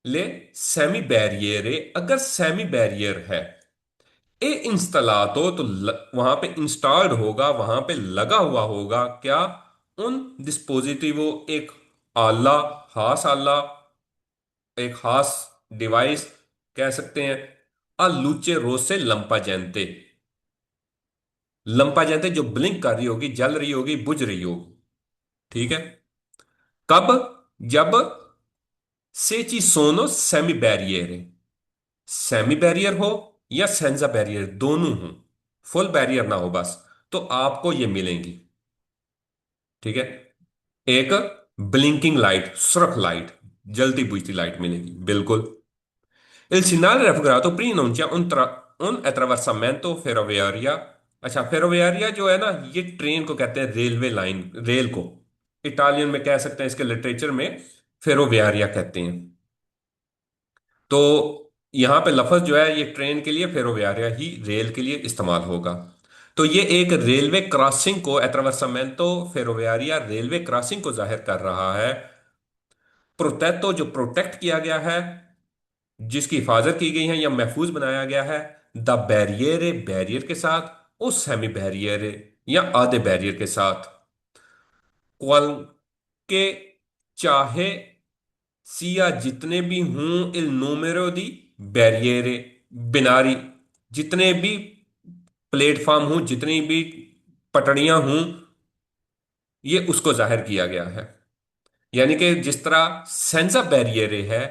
ले सेमी बैरियर, अगर सेमी बैरियर है ए इंस्टॉलातो तो वहां पे इंस्टॉल्ड होगा, वहां पे लगा हुआ होगा क्या, उन डिस्पोजिटिवो, एक आला, खास आला, एक खास डिवाइस कह सकते हैं, आ लूचे रोज से लंपा जैनते, लंपा जैनते जो ब्लिंक कर रही होगी, जल रही होगी, बुझ रही होगी। ठीक है, कब, जब सेची सोनो सेमी बैरियर, सेमी बैरियर हो या सेंजा बैरियर, दोनों हो, फुल बैरियर ना हो बस, तो आपको ये मिलेंगी। ठीक है, एक ब्लिंकिंग लाइट, सुरख लाइट, जलती बुझती लाइट मिलेगी बिल्कुल। Il segnale raffigurato prima non c'è un attraversamento ferroviaria। अच्छा, फेरोवियरिया जो है ना, ये ट्रेन को कहते हैं, रेलवे लाइन, रेल को इटालियन में कह सकते हैं, इसके लिटरेचर में फेरोवियरिया कहते हैं। तो यहां पे लफ्ज जो है ये ट्रेन के लिए फेरोवियरिया ही रेल के लिए इस्तेमाल होगा। तो ये एक रेलवे क्रॉसिंग को, एट्रावर्सामेंटो फेरोवियरिया रेलवे क्रॉसिंग को जाहिर कर रहा है। प्रोटेक्टो जो प्रोटेक्ट किया गया है, जिसकी हिफाजत की गई है या महफूज बनाया गया है, द बैरियर बैरियर के साथ, उस सेमी बैरियर या आधे बैरियर के साथ, क्वाल के चाहे सिया जितने भी हूं इल नूमेरो दी बैरियरे, बिनारी, जितने भी प्लेटफॉर्म हूं, जितनी भी पटड़ियां हूं, ये उसको जाहिर किया गया है। यानी कि जिस तरह सेंसा बैरियर है,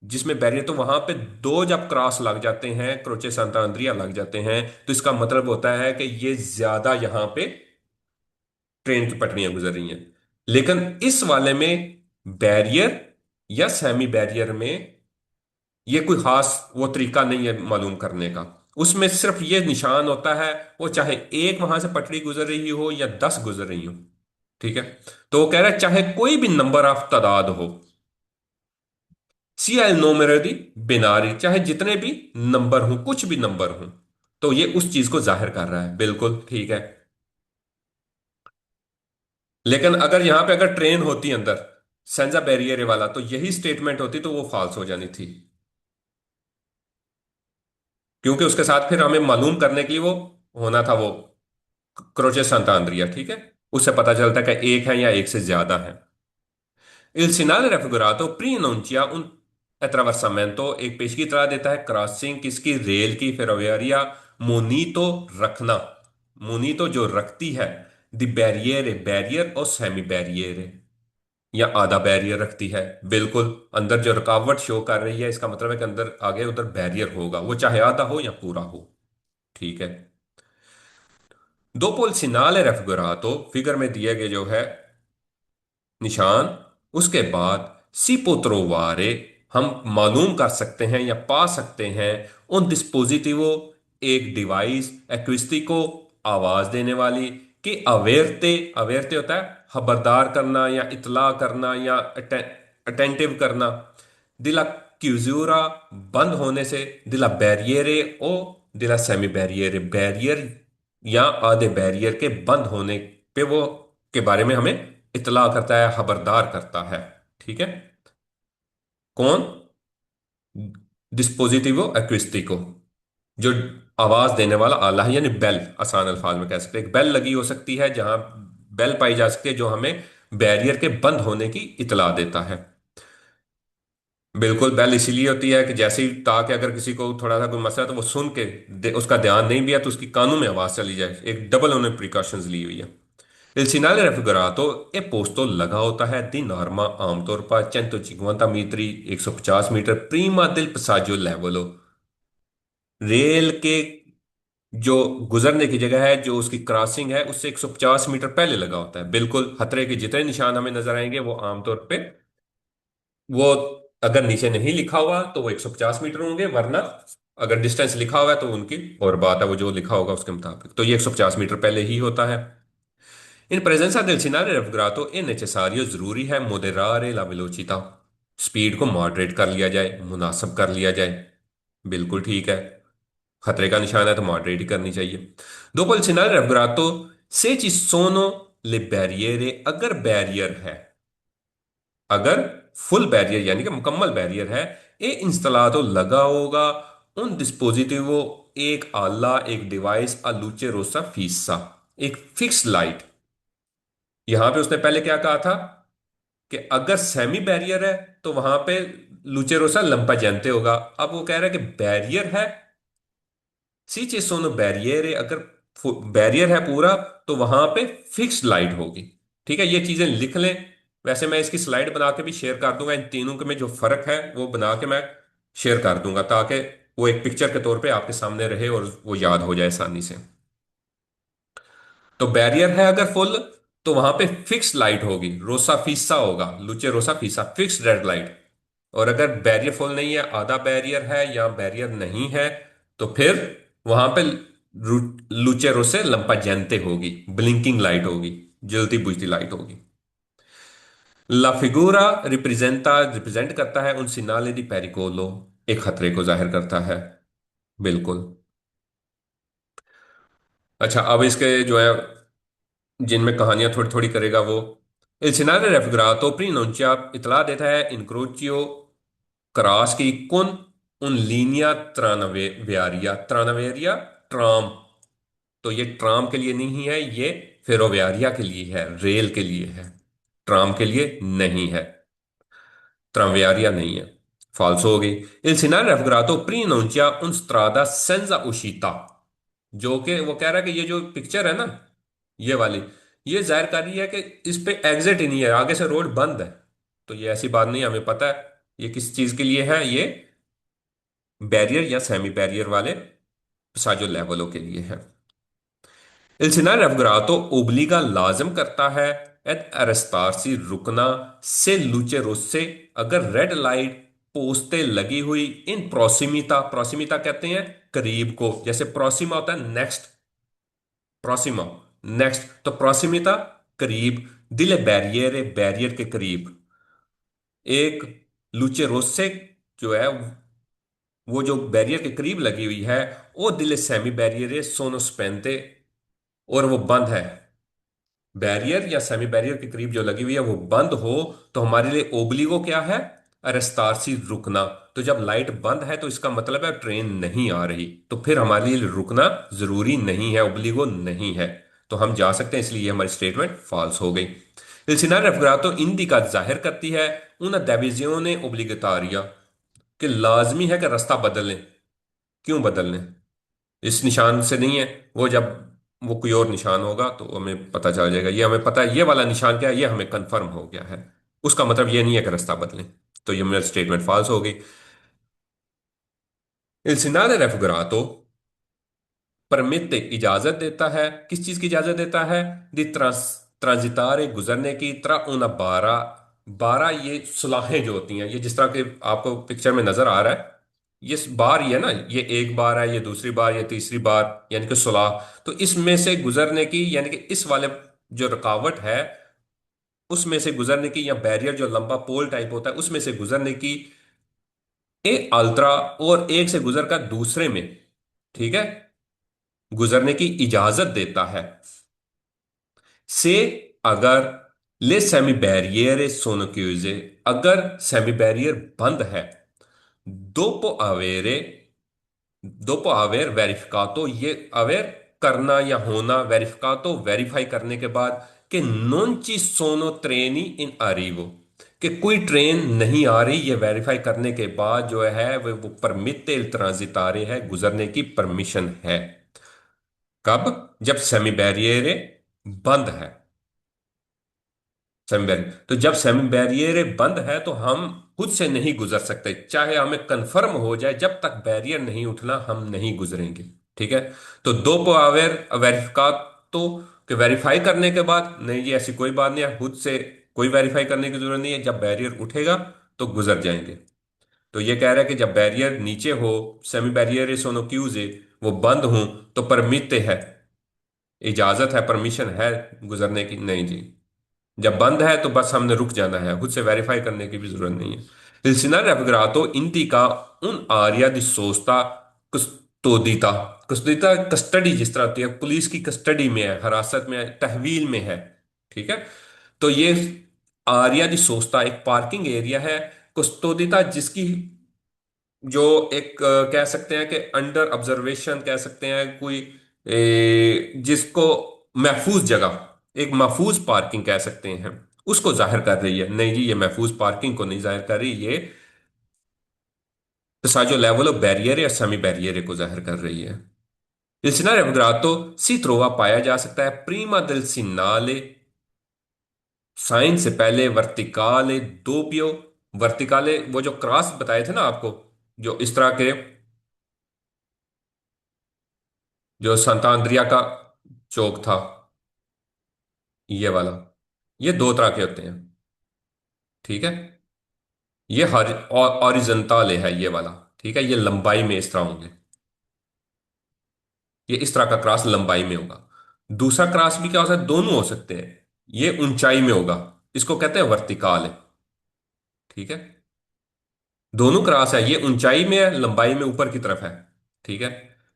जिसमें बैरियर, तो वहां पे दो जब क्रॉस लग जाते हैं, क्रोचे सांता अंद्रिया लग जाते हैं, तो इसका मतलब होता है कि ये ज्यादा यहां पे ट्रेन की पटरियां गुजर रही हैं। लेकिन इस वाले में बैरियर या सेमी बैरियर में ये कोई खास वो तरीका नहीं है मालूम करने का। उसमें सिर्फ ये निशान होता है, वो चाहे एक वहां से पटरी गुजर रही हो या 10 गुजर रही हो। ठीक है, तो वो कह रहा है चाहे कोई भी नंबर ऑफ तादाद हो, सी एल नोमेरो दी बिनारी, चाहे जितने भी नंबर हों, कुछ भी नंबर हों, तो ये उस चीज को जाहिर कर रहा है। बिल्कुल ठीक है। लेकिन अगर यहां पे अगर ट्रेन होती अंदर, सेंजा बैरियर वाला, तो यही स्टेटमेंट होती तो वो फॉल्स हो जानी थी, क्योंकि उसके साथ फिर हमें मालूम करने के लिए वो होना था, वो क्रोचे सांता अंद्रिया। ठीक है, उससे पता चलता है कि एक है या एक से ज्यादा है। Il segnale raffigurato prima non c'è un attraversamento, एक पेशगी तरह देता है, क्रॉसिंग किसकी, रेल की, फेरोवियरिया मोनीतो रखना, मोनीतो जो रखती है, द बैरियर बैरियर और सेमी बैरियर या आधा बैरियर रखती है। बिल्कुल, अंदर जो रुकावट शो कर रही है, इसका मतलब है कि अंदर आगे उधर बैरियर होगा, वो चाहे आधा हो या पूरा हो। ठीक है, दो पोल सिनाले रेफिगुरातो फिगर में दिए गए जो है निशान, उसके बाद सिपोत्रोवारे, हम मालूम कर सकते हैं या पा सकते हैं उन डिस्पोजिटिवो, एक डिवाइस एक्विस्टिको, आवाज देने वाली, कि अवेरते, अवेरते होता है खबरदार करना या इतला करना या अटेंटिव करना, दिला क्यूजूरा बंद होने से, दिला बैरियरे ओ, दिला सेमी बैरियरे बैरियर या आधे बैरियर के बंद होने पे वो के बारे में हमें इतला करता है, खबरदार करता है। ठीक है, कौन, डिस्पोजिटिवो एक्विस्टिको, जो आवाज देने वाला आला है, यानी बेल, आसान अल्फाज में कह सकते हैं, एक बेल लगी हो सकती है जहां बेल पाई जा सकती है जो हमें बैरियर के बंद होने की इतला देता है। बिल्कुल, बेल इसीलिए होती है कि जैसे ही, ताकि अगर किसी को थोड़ा सा कोई मसला है तो वो सुन के उसका ध्यान नहीं भी है तो उसकी कानों में आवाज चली जाए। एक डबल उन्होंने प्रिकॉशंस ली हुई है। Il segnale raffigurato è posto लगा होता है di norma आमतौर पर 150 metri 150 metre prima del passaggio levolo। Rail के जो गुजरने की जगह है, जो उसकी क्रॉसिंग है, उससे 150 मीटर पहले लगा होता है। बिल्कुल, खतरे के जितने निशान हमें नजर आएंगे वो आमतौर पे, वो अगर नीचे नहीं लिखा हुआ तो वो 150 मीटर होंगे, वरना अगर डिस्टेंस लिखा हुआ है तो उनकी और बात है, वो जो लिखा होगा उसके मुताबिक, तो ये 150 मीटर पहले ही होता है। In presenza del segnale raffigurato è necessario, जरूरी है moderare la velocità, स्पीड को मॉडरेट कर लिया जाए, मुनासिब कर लिया जाए। बिल्कुल ठीक है, खतरे का निशान है तो मॉडरेट ही करनी चाहिए। dopo il segnale raffigurato se ci sono le barriere, अगर बैरियर है, अगर फुल बैरियर यानी कि मुकम्मल बैरियर है, ए इंस्टॉलातो लगा होगा उन डिस्पोजिटिवो, एक आला, एक device a luce rossa fissa, एक फिक्स लाइट। यहां पे उसने पहले क्या कहा था कि अगर सेमी बैरियर है तो वहां पे लुचेरोसा लंपा जानते होगा। अब वो कह रहा है कि बैरियर है, सी चीज सोनो बैरियर है, अगर बैरियर है पूरा तो वहां पे फिक्स्ड लाइट होगी। ठीक है, ये चीजें लिख लें। वैसे मैं इसकी स्लाइड बना के भी शेयर कर दूंगा, इन तीनों के में जो फर्क है वो बना के मैं शेयर कर दूंगा, ताकि वो एक पिक्चर के तौर पे आपके सामने रहे और वो याद हो जाए आसानी से। तो बैरियर है अगर फुल, तो वहां पे फिक्स लाइट होगी, रोसा फीसा होगा, लुचे रोसा फीसा, फिक्स रेड लाइट। और अगर बैरियर फुल नहीं है, आधा बैरियर है या बैरियर नहीं है, तो फिर वहां पे लुचे रोसे लंपा जैनते होगी, ब्लिंकिंग लाइट होगी, जलती बुझती लाइट होगी। ला फिगूरा रिप्रेजेंट करता है उन सिनाले दी पेरिकोलो, एक खतरे को जाहिर करता है। बिल्कुल। अच्छा, अब इसके जो है जिनमें कहानियां थोड़ी थोड़ी करेगा वो। Il segnale raffigurato preannuncia इतला देता है इंक्रोचियो क्रॉस की कुन उन लीनिया त्रानवेरिया, त्रानवेरिया ट्राम। तो ये ट्राम के लिए नहीं है, ये फेरोवियारिया के लिए है, रेल के लिए है, ट्राम के लिए नहीं है, ट्रामवेरिया नहीं है। फाल्सो हो गई। Il segnale raffigurato preannuncia un strada senza uscita, जो कि वो कह रहा है कि ये जो पिक्चर है ना, ये वाली, ये जाहिर कर रही है कि इस पे एग्जिट ही नहीं है, आगे से रोड बंद है। तो ये ऐसी बात नहीं, हमें पता है ये किस चीज के लिए है, ये बैरियर या सेमी बैरियर वाले साजो लेवलों के लिए है। Il segnale raffigurato obbliga लाजम करता है एट अरेस्तारसी रुकना, से लुचे रोसे, अगर रेड लाइट पोस्टे लगी हुई इन प्रोसिमिता, प्रोसिमिता कहते हैं करीब को, जैसे प्रोसिमा होता है नेक्स्ट, प्रोसिमा नेक्स्ट, तो प्रोसिमिता करीब, दिले बैरियर, बैरियर के करीब, एक लुचे रोसे जो है वो जो बैरियर के करीब लगी हुई है, वो दिले सेमी बैरियर सोनो स्पेंते, और वो बंद है। बैरियर या सेमी बैरियर के करीब जो लगी हुई है वो बंद हो, तो हमारे लिए ओब्लिगो क्या है, अरेस्तारसी रुकना। तो जब लाइट बंद है तो इसका मतलब है ट्रेन नहीं आ रही, तो फिर हमारे लिए रुकना जरूरी नहीं है, ओब्लिगो नहीं है, तो हम जा सकते हैं, इसलिए ये हमारी स्टेटमेंट फॉल्स हो गई। Il segnale raffigurato indica जाहिर करती है una divisione obbligatoria, कि लाजमी है कि रास्ता बदल लें। क्यों बदल लें, इस निशान से नहीं है, वो जब वो कोई और निशान होगा तो हमें पता चल जाएगा। ये हमें पता है ये वाला निशान क्या है, ये हमें कंफर्म हो गया है, उसका मतलब ये नहीं है कि रास्ता बदलें। तो ये मेरी स्टेटमेंट फॉल्स हो गई। Il segnale raffigurato परमिट इजाजत देता है, किस चीज की इजाजत देता है, दी ट्रांजितारे गुजरने की, त्रा उना बारह, बारह ये सुलाहें जो होती हैं, ये जिस तरह के आपको पिक्चर में नजर आ रहा है, ये बार, ये ना, ये एक बार है, ये दूसरी बार, ये तीसरी बार, यानी कि सुलाह। तो इसमें से गुजरने की, यानी कि इस वाले जो रुकावट है उसमें से गुजरने की, या बैरियर जो लंबा पोल टाइप होता है उसमें से गुजरने की, ए अल्ट्रा, और एक से गुजर कर दूसरे में, ठीक है, गुजरने की इजाजत देता है। से अगर ले सेमी बैरियर सोनो chiuse, अगर सेमी बैरियर बंद है, दोपो अवेरे, दोपो अवेर वेरिफिकातो, ये अवेर करना या होना, वेरिफिकातो वेरीफाई करने के बाद, कि नोन ची सोनो ट्रेनी इन अरीवो, कि कोई ट्रेन नहीं आ रही, ये वेरीफाई करने के बाद जो है वो परमिट इल ट्रांजितारे है, गुजरने की परमिशन है। कब? जब सेमी बैरियर बंद है। सेमी बैरियर, तो जब सेमी बैरियर बंद है तो हम खुद से नहीं गुजर सकते, चाहे हमें कंफर्म हो जाए, जब तक बैरियर नहीं उठना हम नहीं गुजरेंगे। ठीक है। तो दो पावर वेरिफिका, तो कि वेरीफाई करने के बाद नहीं जी ऐसी कोई बात नहीं है, खुद से कोई वेरीफाई करने की जरूरत नहीं है, जब बैरियर उठेगा तो गुजर जाएंगे। तो ये कह रहा है कि जब बैरियर नीचे हो, सेमी बैरियर सोनो क्यूज वो बंद हो, तो परमिट है, इजाजत है, परमिशन है गुजरने की, नहीं जी। जब बंद है तो बस हमने रुक जाना है, खुद से वेरीफाई करने की भी जरूरत नहीं है। Il Senato indica un aria di sosta कस्तोदिता। कस्तोदिता कस्टडी जिस तरह होती है, पुलिस की कस्टडी में है, हिरासत में है, तहवील में है। ठीक है। तो ये आरिया दी सोस्ता एक पार्किंग एरिया है, कस्तोदिता जिसकी जो एक कह सकते हैं कि अंडर ऑब्जर्वेशन कह सकते हैं, कोई जिसको महफूज जगह, एक महफूज पार्किंग कह सकते हैं, उसको जाहिर कर रही है। नहीं जी, ये महफूज पार्किंग को नहीं जाहिर कर रही, ये जो लेवल ऑफ बैरियर या सेमी बैरियर को जाहिर कर रही है। Il scenario quadrato si trova पाया जा सकता है प्रीमा del sinale, साइन से पहले वर्टिकाले दोपियो। वर्टिकाले वो जो क्रॉस बताए थे ना आपको, जो इस तरह के, जो सांता अंद्रिया का चौक था, ये वाला, ये दो तरह के होते हैं। ठीक है। ये हर ऑरिजेंटल है ये वाला। ठीक है, ये लंबाई में इस तरह होंगे, ये इस तरह का क्रॉस लंबाई में होगा। दूसरा क्रॉस भी क्या हो सकता है, दोनों हो सकते हैं, ये ऊंचाई में होगा, इसको कहते हैं वर्टिकाल। ठीक है। दोनों क्रॉस है, ये ऊंचाई में है, लंबाई में ऊपर की तरफ है। ठीक है।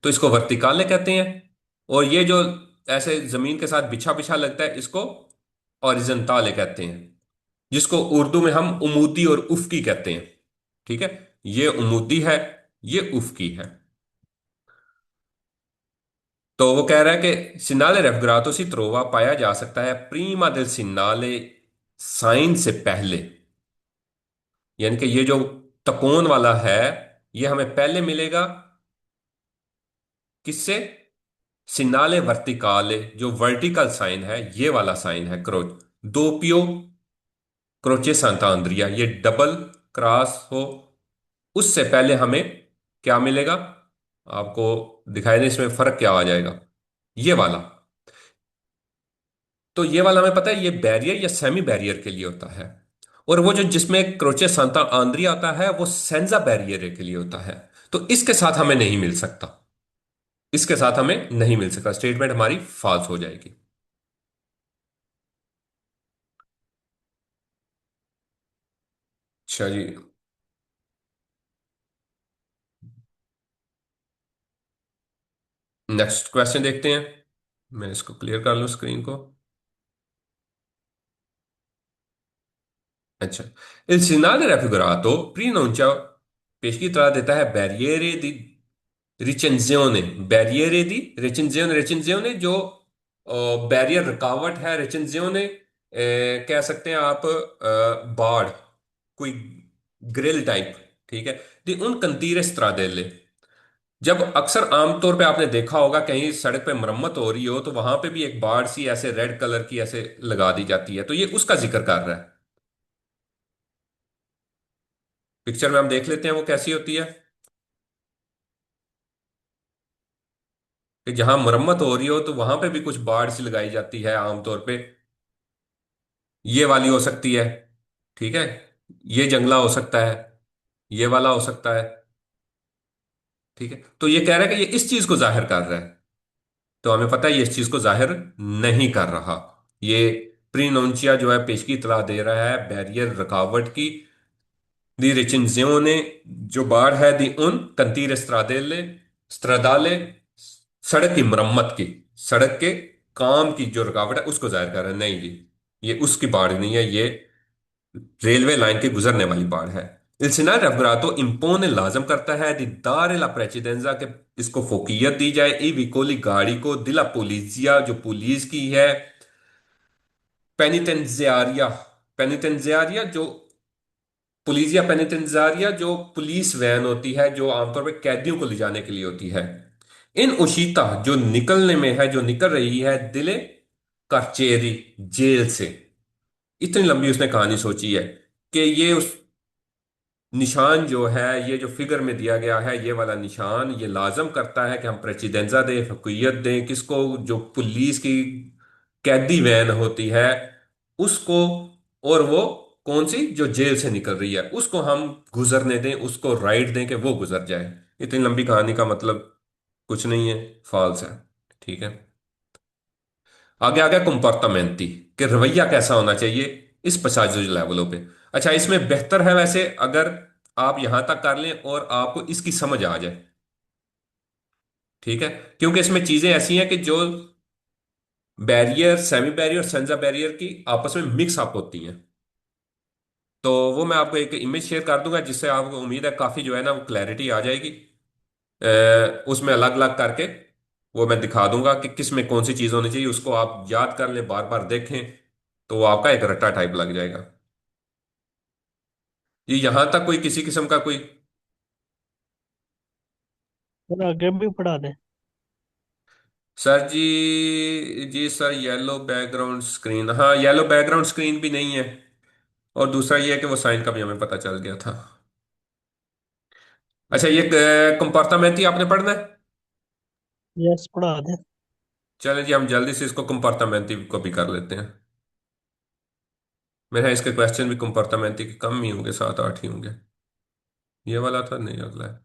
तो इसको वर्टिकाले कहते हैं। और ये जो ऐसे जमीन के साथ बिछा बिछा लगता है, इसको ऑरिजेंटाले कहते हैं, जिसको उर्दू में हम उमूदी और उफकी कहते हैं। ठीक है। ये उमूदी है, ये उफकी है। तो वो कह रहा है कि सिनाले रेफग्रातो सी त्रोवा पाया जा सकता है प्रीमा दिल सिनाले, साइन से पहले। यानी कि ये जो तकोन वाला है, ये हमें पहले मिलेगा किससे? सिनाले वर्टिकाले, जो वर्टिकल साइन है, ये वाला साइन है क्रोच, दोपियो क्रोचे सांता अंद्रिया, ये डबल क्रॉस हो, उससे पहले हमें क्या मिलेगा? आपको दिखाई दे इसमें फर्क क्या आ जाएगा, ये वाला। तो ये वाला हमें पता है ये बैरियर या सेमी बैरियर के लिए होता है, और वो जो जिसमें क्रोचे सांता आंद्रिया आता है वो सेंजा बैरियर के लिए होता है। तो इसके साथ हमें नहीं मिल सकता, इसके साथ हमें नहीं मिल सकता, स्टेटमेंट हमारी फॉल्स हो जाएगी। अच्छा जी, नेक्स्ट क्वेश्चन देखते हैं। मैं इसको क्लियर कर लूं स्क्रीन को। अच्छा, il segnale raffigurato preannuncia pesci देता है barriere di recensione, barriere di recensione, recensione जो बैरियर रुकावट है, recensione कह सकते हैं आप बाड़, कोई ग्रिल टाइप। ठीक है। दी उन कंतीरे स्ट्रादेले, जब अक्सर आमतौर पे आपने देखा होगा कहीं सड़क पे मरम्मत हो रही हो तो वहां पे भी एक बाड़ सी ऐसे रेड कलर की ऐसे लगा दी जाती है, तो ये उसका जिक्र कर रहा है। पिक्चर में हम देख लेते हैं वो कैसी होती है, कि जहां मरम्मत हो रही हो तो वहां पे भी कुछ बाड़ सी लगाई जाती है आमतौर पे, ये वाली हो सकती है। ठीक है। ये जंगला हो सकता है, ये वाला हो सकता है। ठीक है। तो ये कह रहा है कि ये इस चीज को जाहिर कर रहा है, तो हमें पता है ये इस चीज को जाहिर नहीं कर रहा। ये प्रीनोंचिया जो है पेशगी इतला दे रहा है बैरियर रुकावट की, दी रिचिंजियोने जो बाढ़ है, दी उन कंतीर स्ट्रादेले स्ट्रादाले सड़क की मरम्मत की, सड़क के काम की जो रुकावट है उसको जाहिर कर रहा है। नहीं जी, ये उसकी बाढ़ नहीं है, ये रेलवे लाइन के गुजरने वाली बाढ़ है। Il Senato Avvocato impone लाजम करता है di dare la precedenza के इसको फोकियत दी जाए ई विकोली गाड़ी को दिला पुलिसिया जो पुलिस की है, पेनिटेंजियारिया, पेनिटेंजियारिया जो पुलिसिया पेनिटेंजारिया जो पुलिस वैन होती है जो आमतौर पर कैदियों को ले जाने के लिए होती है, इन उशीता जो निकलने में है, जो निकल रही है दिले कार्चेरी, जेल से। इतनी लंबी उसने कहानी सोची है कि ये उस निशान जो है, ये जो फिगर में दिया गया है, ये वाला निशान ये लाजम करता है कि हम प्रेसिडेंजा दें, फकुयत दें किसको, जो पुलिस की कैदी वैन होती है उसको, और वो कौन सी जो जेल से निकल रही है उसको हम गुजरने दें, उसको राइट दें कि वो गुजर जाए। इतनी लंबी कहानी का मतलब कुछ नहीं है, फॉल्स है। ठीक है। आगे आ गया कंपोर्टामेंटी, कि रवैया कैसा होना चाहिए इस पसाजो लेवलों पे। अच्छा, इसमें बेहतर है वैसे अगर आप यहां तक कर लें और आपको इसकी समझ आ जाए। ठीक है। क्योंकि इसमें चीजें ऐसी हैं कि जो बैरियर, सेमी बैरियर, सेंजा बैरियर की आपस में मिक्स अप होती हैं। तो वो मैं आपको एक इमेज शेयर कर दूंगा जिससे आपको उम्मीद है काफी जो है ना वो क्लैरिटी आ जाएगी। उसमें अलग अलग करके वो मैं दिखा दूंगा कि किस में कौन सी चीज होनी चाहिए, उसको आप याद कर लें, बार बार देखें, तो वो आपका एक रट्टा टाइप लग जाएगा। ये यहां तक कोई किसी किस्म का कोई। और आगे भी पढ़ा दे। सर जी, जी सर, येलो बैकग्राउंड स्क्रीन, हाँ येलो बैकग्राउंड स्क्रीन भी नहीं है। और दूसरा ये है कि वो साइन का भी हमें पता चल गया था। अच्छा, ये कंपार्टामेंट ही आपने पढ़ना है। यस, पढ़ा दे। चलें जी, हम जल्दी से इसको कंपार्टामेंट को भी कर लेते हैं। मेरे यहाँ इसके क्वेश्चन भी कंपार्टामेंट के कम ही होंगे, 7 8 ही होंगे। ये वाला था नहीं, अगला है।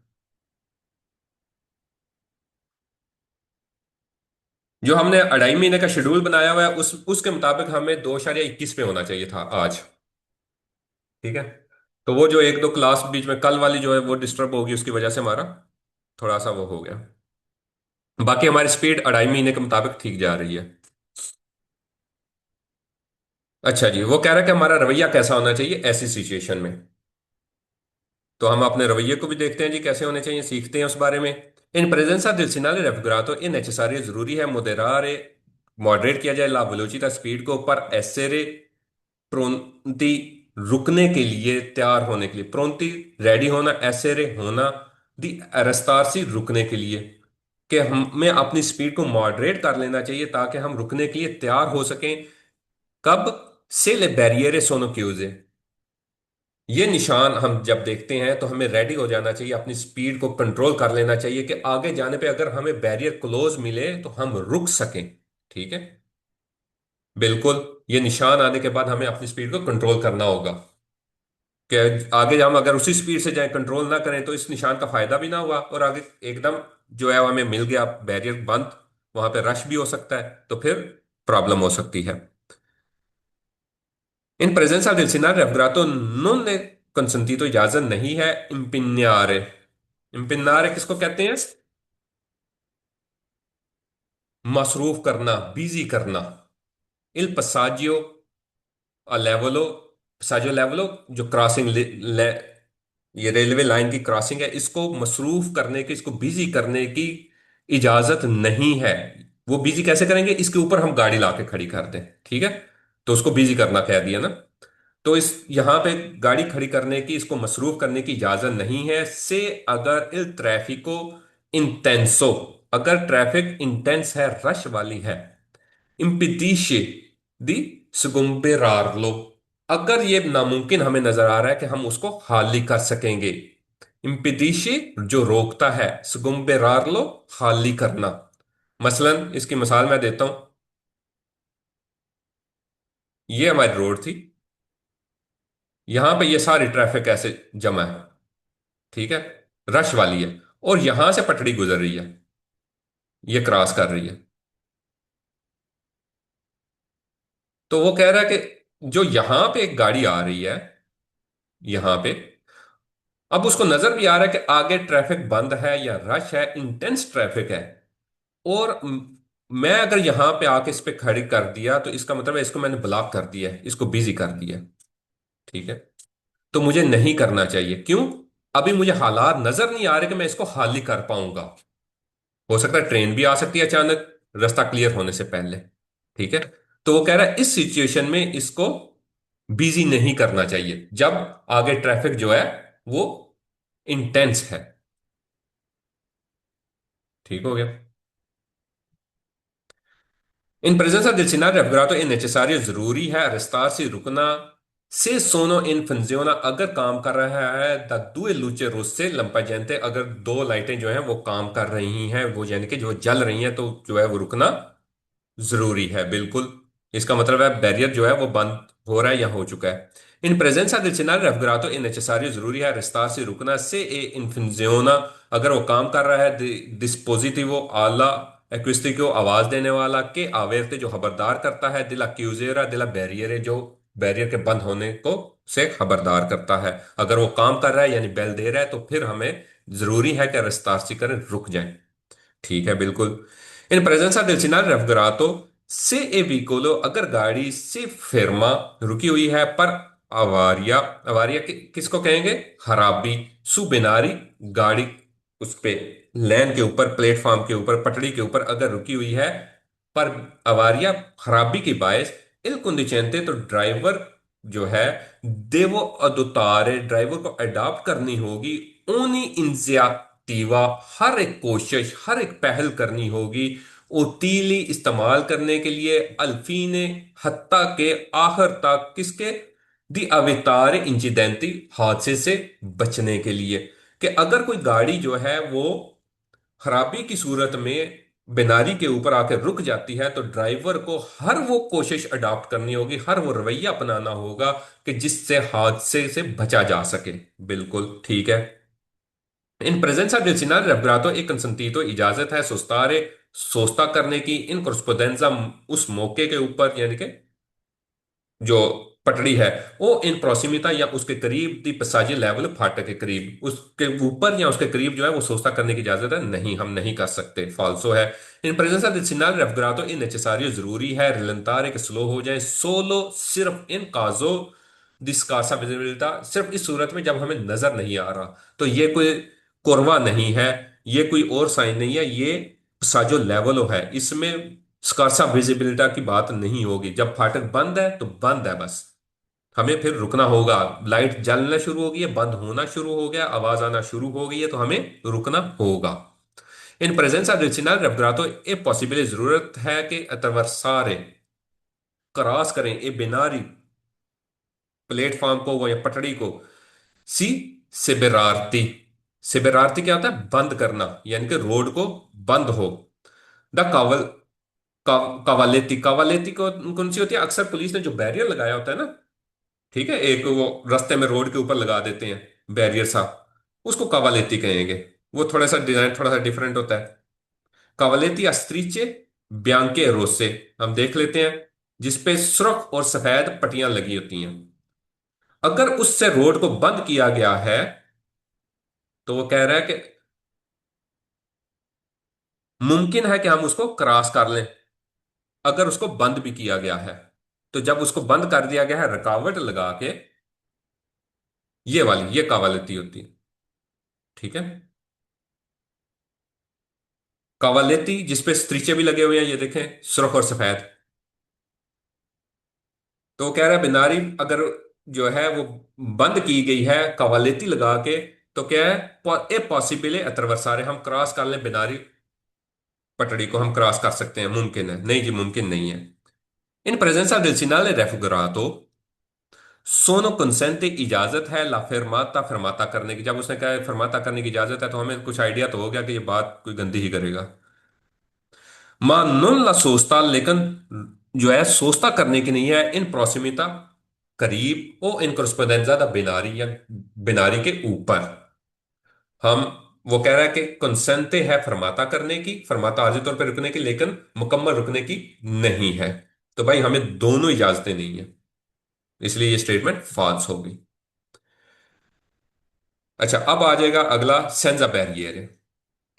जो हमने 2.5 महीने का शेड्यूल बनाया हुआ है उसके मुताबिक हमें 2.21 पे होना चाहिए था आज। ठीक है। तो वो जो एक दो क्लास बीच में कल वाली जो है वो डिस्टर्ब होगी, उसकी वजह से हमारा थोड़ा सा वो हो गया। बाकी हमारी स्पीड 2.5 महीने के मुताबिक ठीक जा रही है। अच्छा जी, वो कह रहा है कि हमारा रवैया कैसा होना चाहिए ऐसी सिचुएशन में। तो हम अपने रवैये को भी देखते हैं जी कैसे होने चाहिए, सीखते हैं उस बारे में। इन प्रेजेंसा दिल सिनाले रेफिग्रातो इन नेसेसारी जरूरी है मोदेरारे, मॉडरेट किया जाए ला वेलोचिटा स्पीड को, पर एसेरे प्रोन्ति रुकने के लिए, तैयार होने के लिए, प्रोन्ति रेडी होना, एसेरे होना, दी अरस्तारसी रुकने के लिए, कि हमें अपनी स्पीड को मॉडरेट कर लेना चाहिए ताकि हम रुकने के लिए तैयार हो सकें। कब? से ले बैरियरे सोनो क्यूजे, ये निशान हम जब देखते हैं तो हमें रेडी हो जाना चाहिए, अपनी स्पीड को कंट्रोल कर लेना चाहिए कि आगे जाने पे अगर हमें बैरियर क्लोज मिले तो हम रुक सकें। ठीक है। बिल्कुल। ये निशान आने के बाद हमें अपनी स्पीड को कंट्रोल करना होगा कि आगे हम अगर उसी स्पीड से जाए, कंट्रोल ना करें, तो इस निशान का फायदा भी ना हुआ और आगे एकदम जो है वो हमें मिल गया बैरियर बंद, वहां पे रश भी हो सकता है तो फिर प्रॉब्लम हो सकती है। इन प्रेजेंस ऑफ दिलसिनार रेफग्रातो नोन ने कंसंती, तो इजाजत नहीं है इम्पिन्यारे। इम्पिन्यारे किसको कहते हैं? मसरूफ करना, बिजी करना। इल पसाजियो लेवलो, पसाजियो लेवलो जो क्रॉसिंग ये रेलवे लाइन की क्रॉसिंग है, इसको मसरूफ करने की, इसको बिजी करने की इजाजत नहीं है। वो बिजी कैसे करेंगे? इसके ऊपर हम गाड़ी लाके खड़ी कर दें। ठीक है। तो उसको बिजी करना कह दिया ना। तो इस यहां पे गाड़ी खड़ी करने की, इसको मसरूफ करने की इजाजत नहीं है, से अगर इल ट्रैफिको इंटेंसो, अगर ट्रैफिक इंटेंस है, रश वाली है, इम्पिदिशे दी सुगुम्बेरारलो, अगर ये नामुमकिन हमें नजर आ रहा है कि हम उसको हाली कर सकेंगे। इम्पिदिशे जो रोकता है, सुगुम्बेरारलो हाली करना। मसलन इसकी मिसाल मैं देता हूं। ये हमारी रोड थी, यहां पे ये सारी ट्रैफिक ऐसे जमा है। ठीक है। रश वाली है, और यहां से पटड़ी गुजर रही है, ये क्रॉस कर रही है। तो वो कह रहा है कि जो यहां पे एक गाड़ी आ रही है, यहां पे, अब उसको नजर भी आ रहा है कि आगे ट्रैफिक बंद है या रश है, इंटेंस ट्रैफिक है, और मैं अगर यहां पे आके इस पे खड़ी कर दिया तो इसका मतलब है इसको मैंने ब्लॉक कर दिया है, इसको बिजी कर दिया है। ठीक है। तो मुझे नहीं करना चाहिए। क्यों? अभी मुझे हालात नजर नहीं आ रहे कि मैं इसको हाल ही कर पाऊंगा। हो सकता है ट्रेन भी आ सकती है अचानक, रास्ता क्लियर होने से पहले। ठीक है। तो वो कह रहा है इस सिचुएशन में इसको बिजी नहीं करना चाहिए जब आगे ट्रैफिक जो है वो इंटेंस है। ठीक हो गया। In presenza del scenario raffigurato è necessario जरूरी है arrestarsi रुकना से सोनो इन funziona अगर काम कर रहा है the due luce rosse lampeggiante अगर दो लाइटें जो हैं वो काम कर रही हैं वो यानी कि जो जल रही हैं तो जो है वो रुकना जरूरी है बिल्कुल। इसका मतलब है बैरियर जो है वो बंद हो रहा है या हो चुका है। इन प्रेजेंसा del scenario raffigurato è necessario जरूरी है arrestarsi रुकना से ए इन funziona अगर वो काम कर रहा है डिस्पोजिटिवो आला एक्विस्टिको आवाज देने वाला के आवेरते जो खबरदार करता है दिला क्यूजेरा दिला बैरियर जो बैरियर के बंद होने को से खबरदार करता है। अगर वो काम कर रहा है यानी बेल दे रहा है तो फिर हमें जरूरी है कि रस्तासी करें रुक जाएं। ठीक है बिल्कुल। इन प्रेजेंसा del scenario raffigurato से ए व्हीकोलो अगर गाड़ी से फेरमा रुकी हुई है पर अवारिया अवारिया किसको कहेंगे खराबी सु बिनारी गाड़ी उस पे लेन के ऊपर प्लेटफॉर्म के ऊपर पटड़ी के ऊपर अगर रुकी हुई है पर अवारिया खराबी की बायस इल कुंदिचेंते तो ड्राइवर जो है देवो अदुतारे ड्राइवर को अडॉप्ट करनी होगी ओनी इंजियातीवा हर एक कोशिश हर एक पहल करनी होगी उतीली इस्तेमाल करने के लिए अल्फीने हत्ता के आखिर तक किसके दी अवितारे इंसिडेंटी हादसे से बचने के लिए कि अगर कोई गाड़ी जो है वो खराबी की सूरत में बिनारी के ऊपर आकर रुक जाती है तो ड्राइवर को हर वो कोशिश अडॉप्ट करनी होगी हर वो रवैया अपनाना होगा कि जिससे हादसे से बचा जा सके। बिल्कुल ठीक है। इन प्रेजेंसा del scenario raffigurato एक कंसंटीतो इजाजत है सोस्तारे सोस्ता करने की इन कोरस्पोंडेंजा उस मौके के ऊपर यानी कि जो पटड़ी है वो इन प्रोसिमिता या उसके करीब दी पसाजी लेवल फाटक के करीब उसके ऊपर या उसके करीब जो है वो सोचता करने की इजाजत है नहीं हम नहीं कर सकते फाल्सो है। इन प्रेजेंसा del scenario raffigurato इन नेसेसारियो जरूरी है रिलेंतारे के स्लो हो जाए सोलो सिर्फ इन काजो दिस्कासा विजिबिलिटा सिर्फ इस सूरत में जब हमें नजर नहीं आ रहा तो ये कोई कोरवा नहीं है ये कोई और साइन नहीं है ये साजो लेवलो है इसमें स्कार्सा विजिबिलिटी की बात नहीं होगी। जब फाटक बंद है तो बंद है बस हमें फिर रुकना होगा। लाइट जलना शुरू हो गई है बंद होना शुरू हो गया आवाज आना शुरू हो गई है तो हमें रुकना होगा। इन प्रेजेंस ऑफ रिचिनल रेफग्रातो ए पॉसिबल जरूरत है कि अतवरसारे क्रॉस करें ए बिनारी प्लेटफॉर्म को वो या पटड़ी को सी सिबेरारती सिबेरारती क्या होता है बंद करना यानी कि रोड को बंद हो। द कावल कवालेती कवालेती को कौन सी होती है अक्सर पुलिस ने जो बैरियर लगाया होता है ना ठीक है एक वो रास्ते में रोड के ऊपर लगा देते हैं बैरियर सा उसको कवालेती कहेंगे। वो थोड़ा सा डिजाइन थोड़ा सा डिफरेंट होता है। कवालेती अस्त्रीचे ब्यांके रोसे हम देख लेते हैं जिसपे सुर्ख और सफेद पट्टियां लगी होती हैं। अगर उससे रोड को बंद किया गया है तो वो कह रहा है कि मुमकिन है कि हम उसको क्रॉस कर लें अगर उसको बंद भी किया गया है। तो जब उसको बंद कर दिया गया है रुकावट लगा के ये वाली ये कवालिती होती है। ठीक है। कवालिती जिसपे स्त्रीचे भी लगे हुए हैं ये देखें सुर्ख और सफेद। तो वो कह रहा है बिनारी अगर जो है वो बंद की गई है कवालिती लगा के तो क्या है ए पॉसिबल है अतरवरसारे हम क्रॉस कर लें बिनारी पटड़ी को हम क्रॉस कर सकते हैं मुमकिन है नहीं जी मुमकिन नहीं है। इन प्रेजेंसा del finale raffigurato सोनो कंसेंट इजाजत है ला फरमाता फरमाता करने की जब उसने कहा है फरमाता करने की इजाजत है तो हमें कुछ आइडिया तो हो गया कि ये बात कोई गंदी ही करेगा। मां नोन ला सोचता लेकिन जो है सोचता करने की नहीं है इन प्रोसिमिता करीब ओ इन corrispondenza दा बिनारी या बिनारी के ऊपर हम वो कह रहा है कि कंसेंटे है फरमाता करने की फरमाता आर्जी तौर पर रुकने की लेकिन मुकम्मल रुकने की नहीं है। तो भाई हमें दोनों इजाजतें नहीं है इसलिए ये स्टेटमेंट फॉल्स होगी। अच्छा अब आ जाएगा अगला सेंजा बैरियर।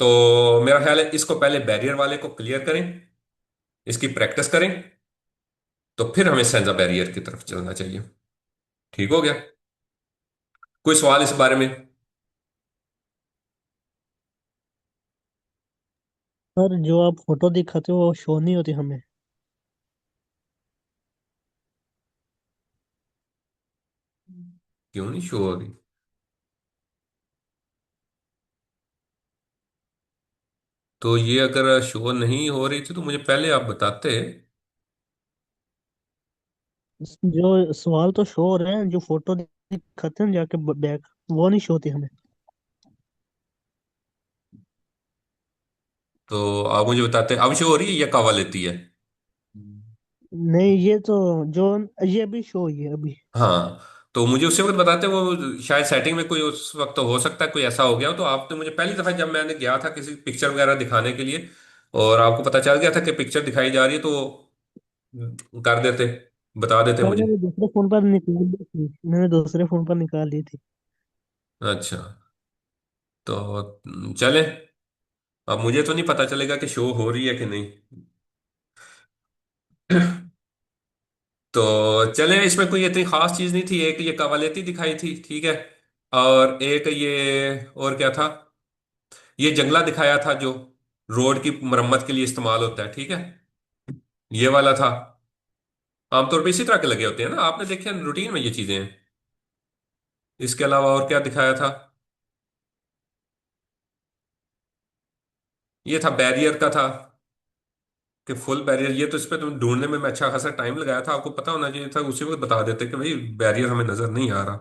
तो मेरा ख्याल है इसको पहले बैरियर वाले को क्लियर करें इसकी प्रैक्टिस करें तो फिर हमें सेंजा बैरियर की तरफ चलना चाहिए। ठीक हो गया। कोई सवाल इस बारे में। सर जो आप फोटो दिखाते हो वो शो नहीं होती हमें। क्यों नहीं शो हो रही? तो ये अगर शो नहीं हो रही थी तो मुझे पहले आप बताते। जो सवाल तो शो हो रहे हैं, जो फोटो दिखाते हैं जाके बैक, वो नहीं शो होती हमें। तो आप मुझे बताते अब शो हो रही है या कावा लेती है? नहीं, ये तो जो ये भी शो हुई है अभी। हाँ, तो मुझे उसी वक्त बताते, वो शायद सेटिंग में कोई उस वक्त तो हो सकता है कोई ऐसा हो गया हो। तो आपने मुझे पहली दफा जब मैंने गया था किसी पिक्चर वगैरह दिखाने के लिए और आपको पता चल गया था कि पिक्चर दिखाई जा रही है, तो कर देते, बता देते पर मुझे। मैंने दूसरे फोन पर निकाल ली थी, मैंने दूसरे फोन पर निकाल ली थी। अच्छा, तो चले। अब मुझे तो नहीं पता चलेगा कि शो हो रही है कि नहीं। तो चले, इसमें कोई इतनी खास चीज नहीं थी। एक ये कवालेती दिखाई थी, ठीक है। और एक ये और क्या था, ये जंगला दिखाया था जो रोड की मरम्मत के लिए इस्तेमाल होता है, ठीक है। ये वाला था। आमतौर पे इसी तरह के लगे होते हैं ना, आपने देखे रूटीन में ये चीजें हैं। इसके अलावा और क्या दिखाया था? ये था बैरियर का था, कि फुल बैरियर। ये तो इस पे तुम ढूंढने में मैं अच्छा खासा टाइम लगाया था, आपको पता होना चाहिए था, उसी वक्त बता देते कि भाई बैरियर हमें नजर नहीं आ रहा।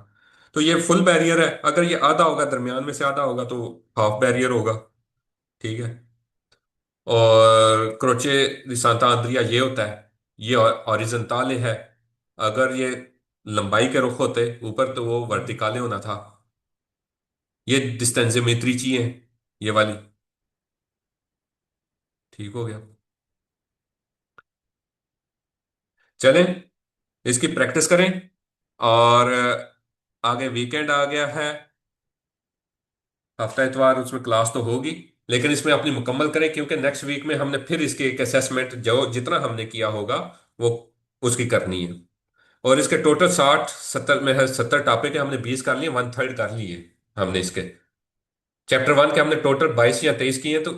तो ये फुल बैरियर है, अगर ये आधा होगा, दरमियान में से आधा होगा तो हाफ बैरियर होगा, ठीक है। और क्रोचे दी सांता अंद्रिया ये होता है, ये हॉरिजॉन्टले है। अगर ये लंबाई के रुख होते ऊपर तो वो वर्टिकाले होना था। ये डिस्टेंसियोमेट्री चाहिए, ये वाली। ठीक हो गया। चलें, इसकी प्रैक्टिस करें। और आगे वीकेंड आ गया है, हफ्ता इतवार, उसमें क्लास तो होगी। लेकिन इसमें अपनी मुकम्मल करें, क्योंकि नेक्स्ट वीक में हमने फिर इसके एक असेसमेंट जो जितना हमने किया होगा वो उसकी करनी है। और इसके टोटल 60 70 में है, 70 टॉपिक है, हमने 20 कर लिए, वन थर्ड कर लिए हमने इसके। चैप्टर 1 के हमने टोटल 22 या 23 किए हैं, तो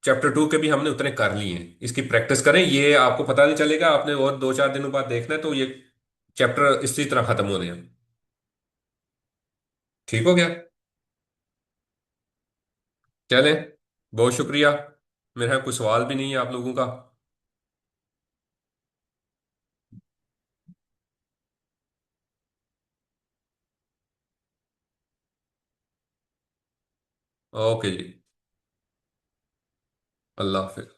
चैप्टर 2 के भी हमने उतने कर लिए हैं। इसकी प्रैक्टिस करें, ये आपको पता नहीं चलेगा, आपने और 2 4 दिनों बाद देखना है तो ये चैप्टर इसी तरह खत्म होने हैं। ठीक हो गया। चलें, बहुत शुक्रिया। मेरे यहाँ कोई सवाल भी नहीं है आप लोगों का। ओके जी। अल्लाह हाफिज।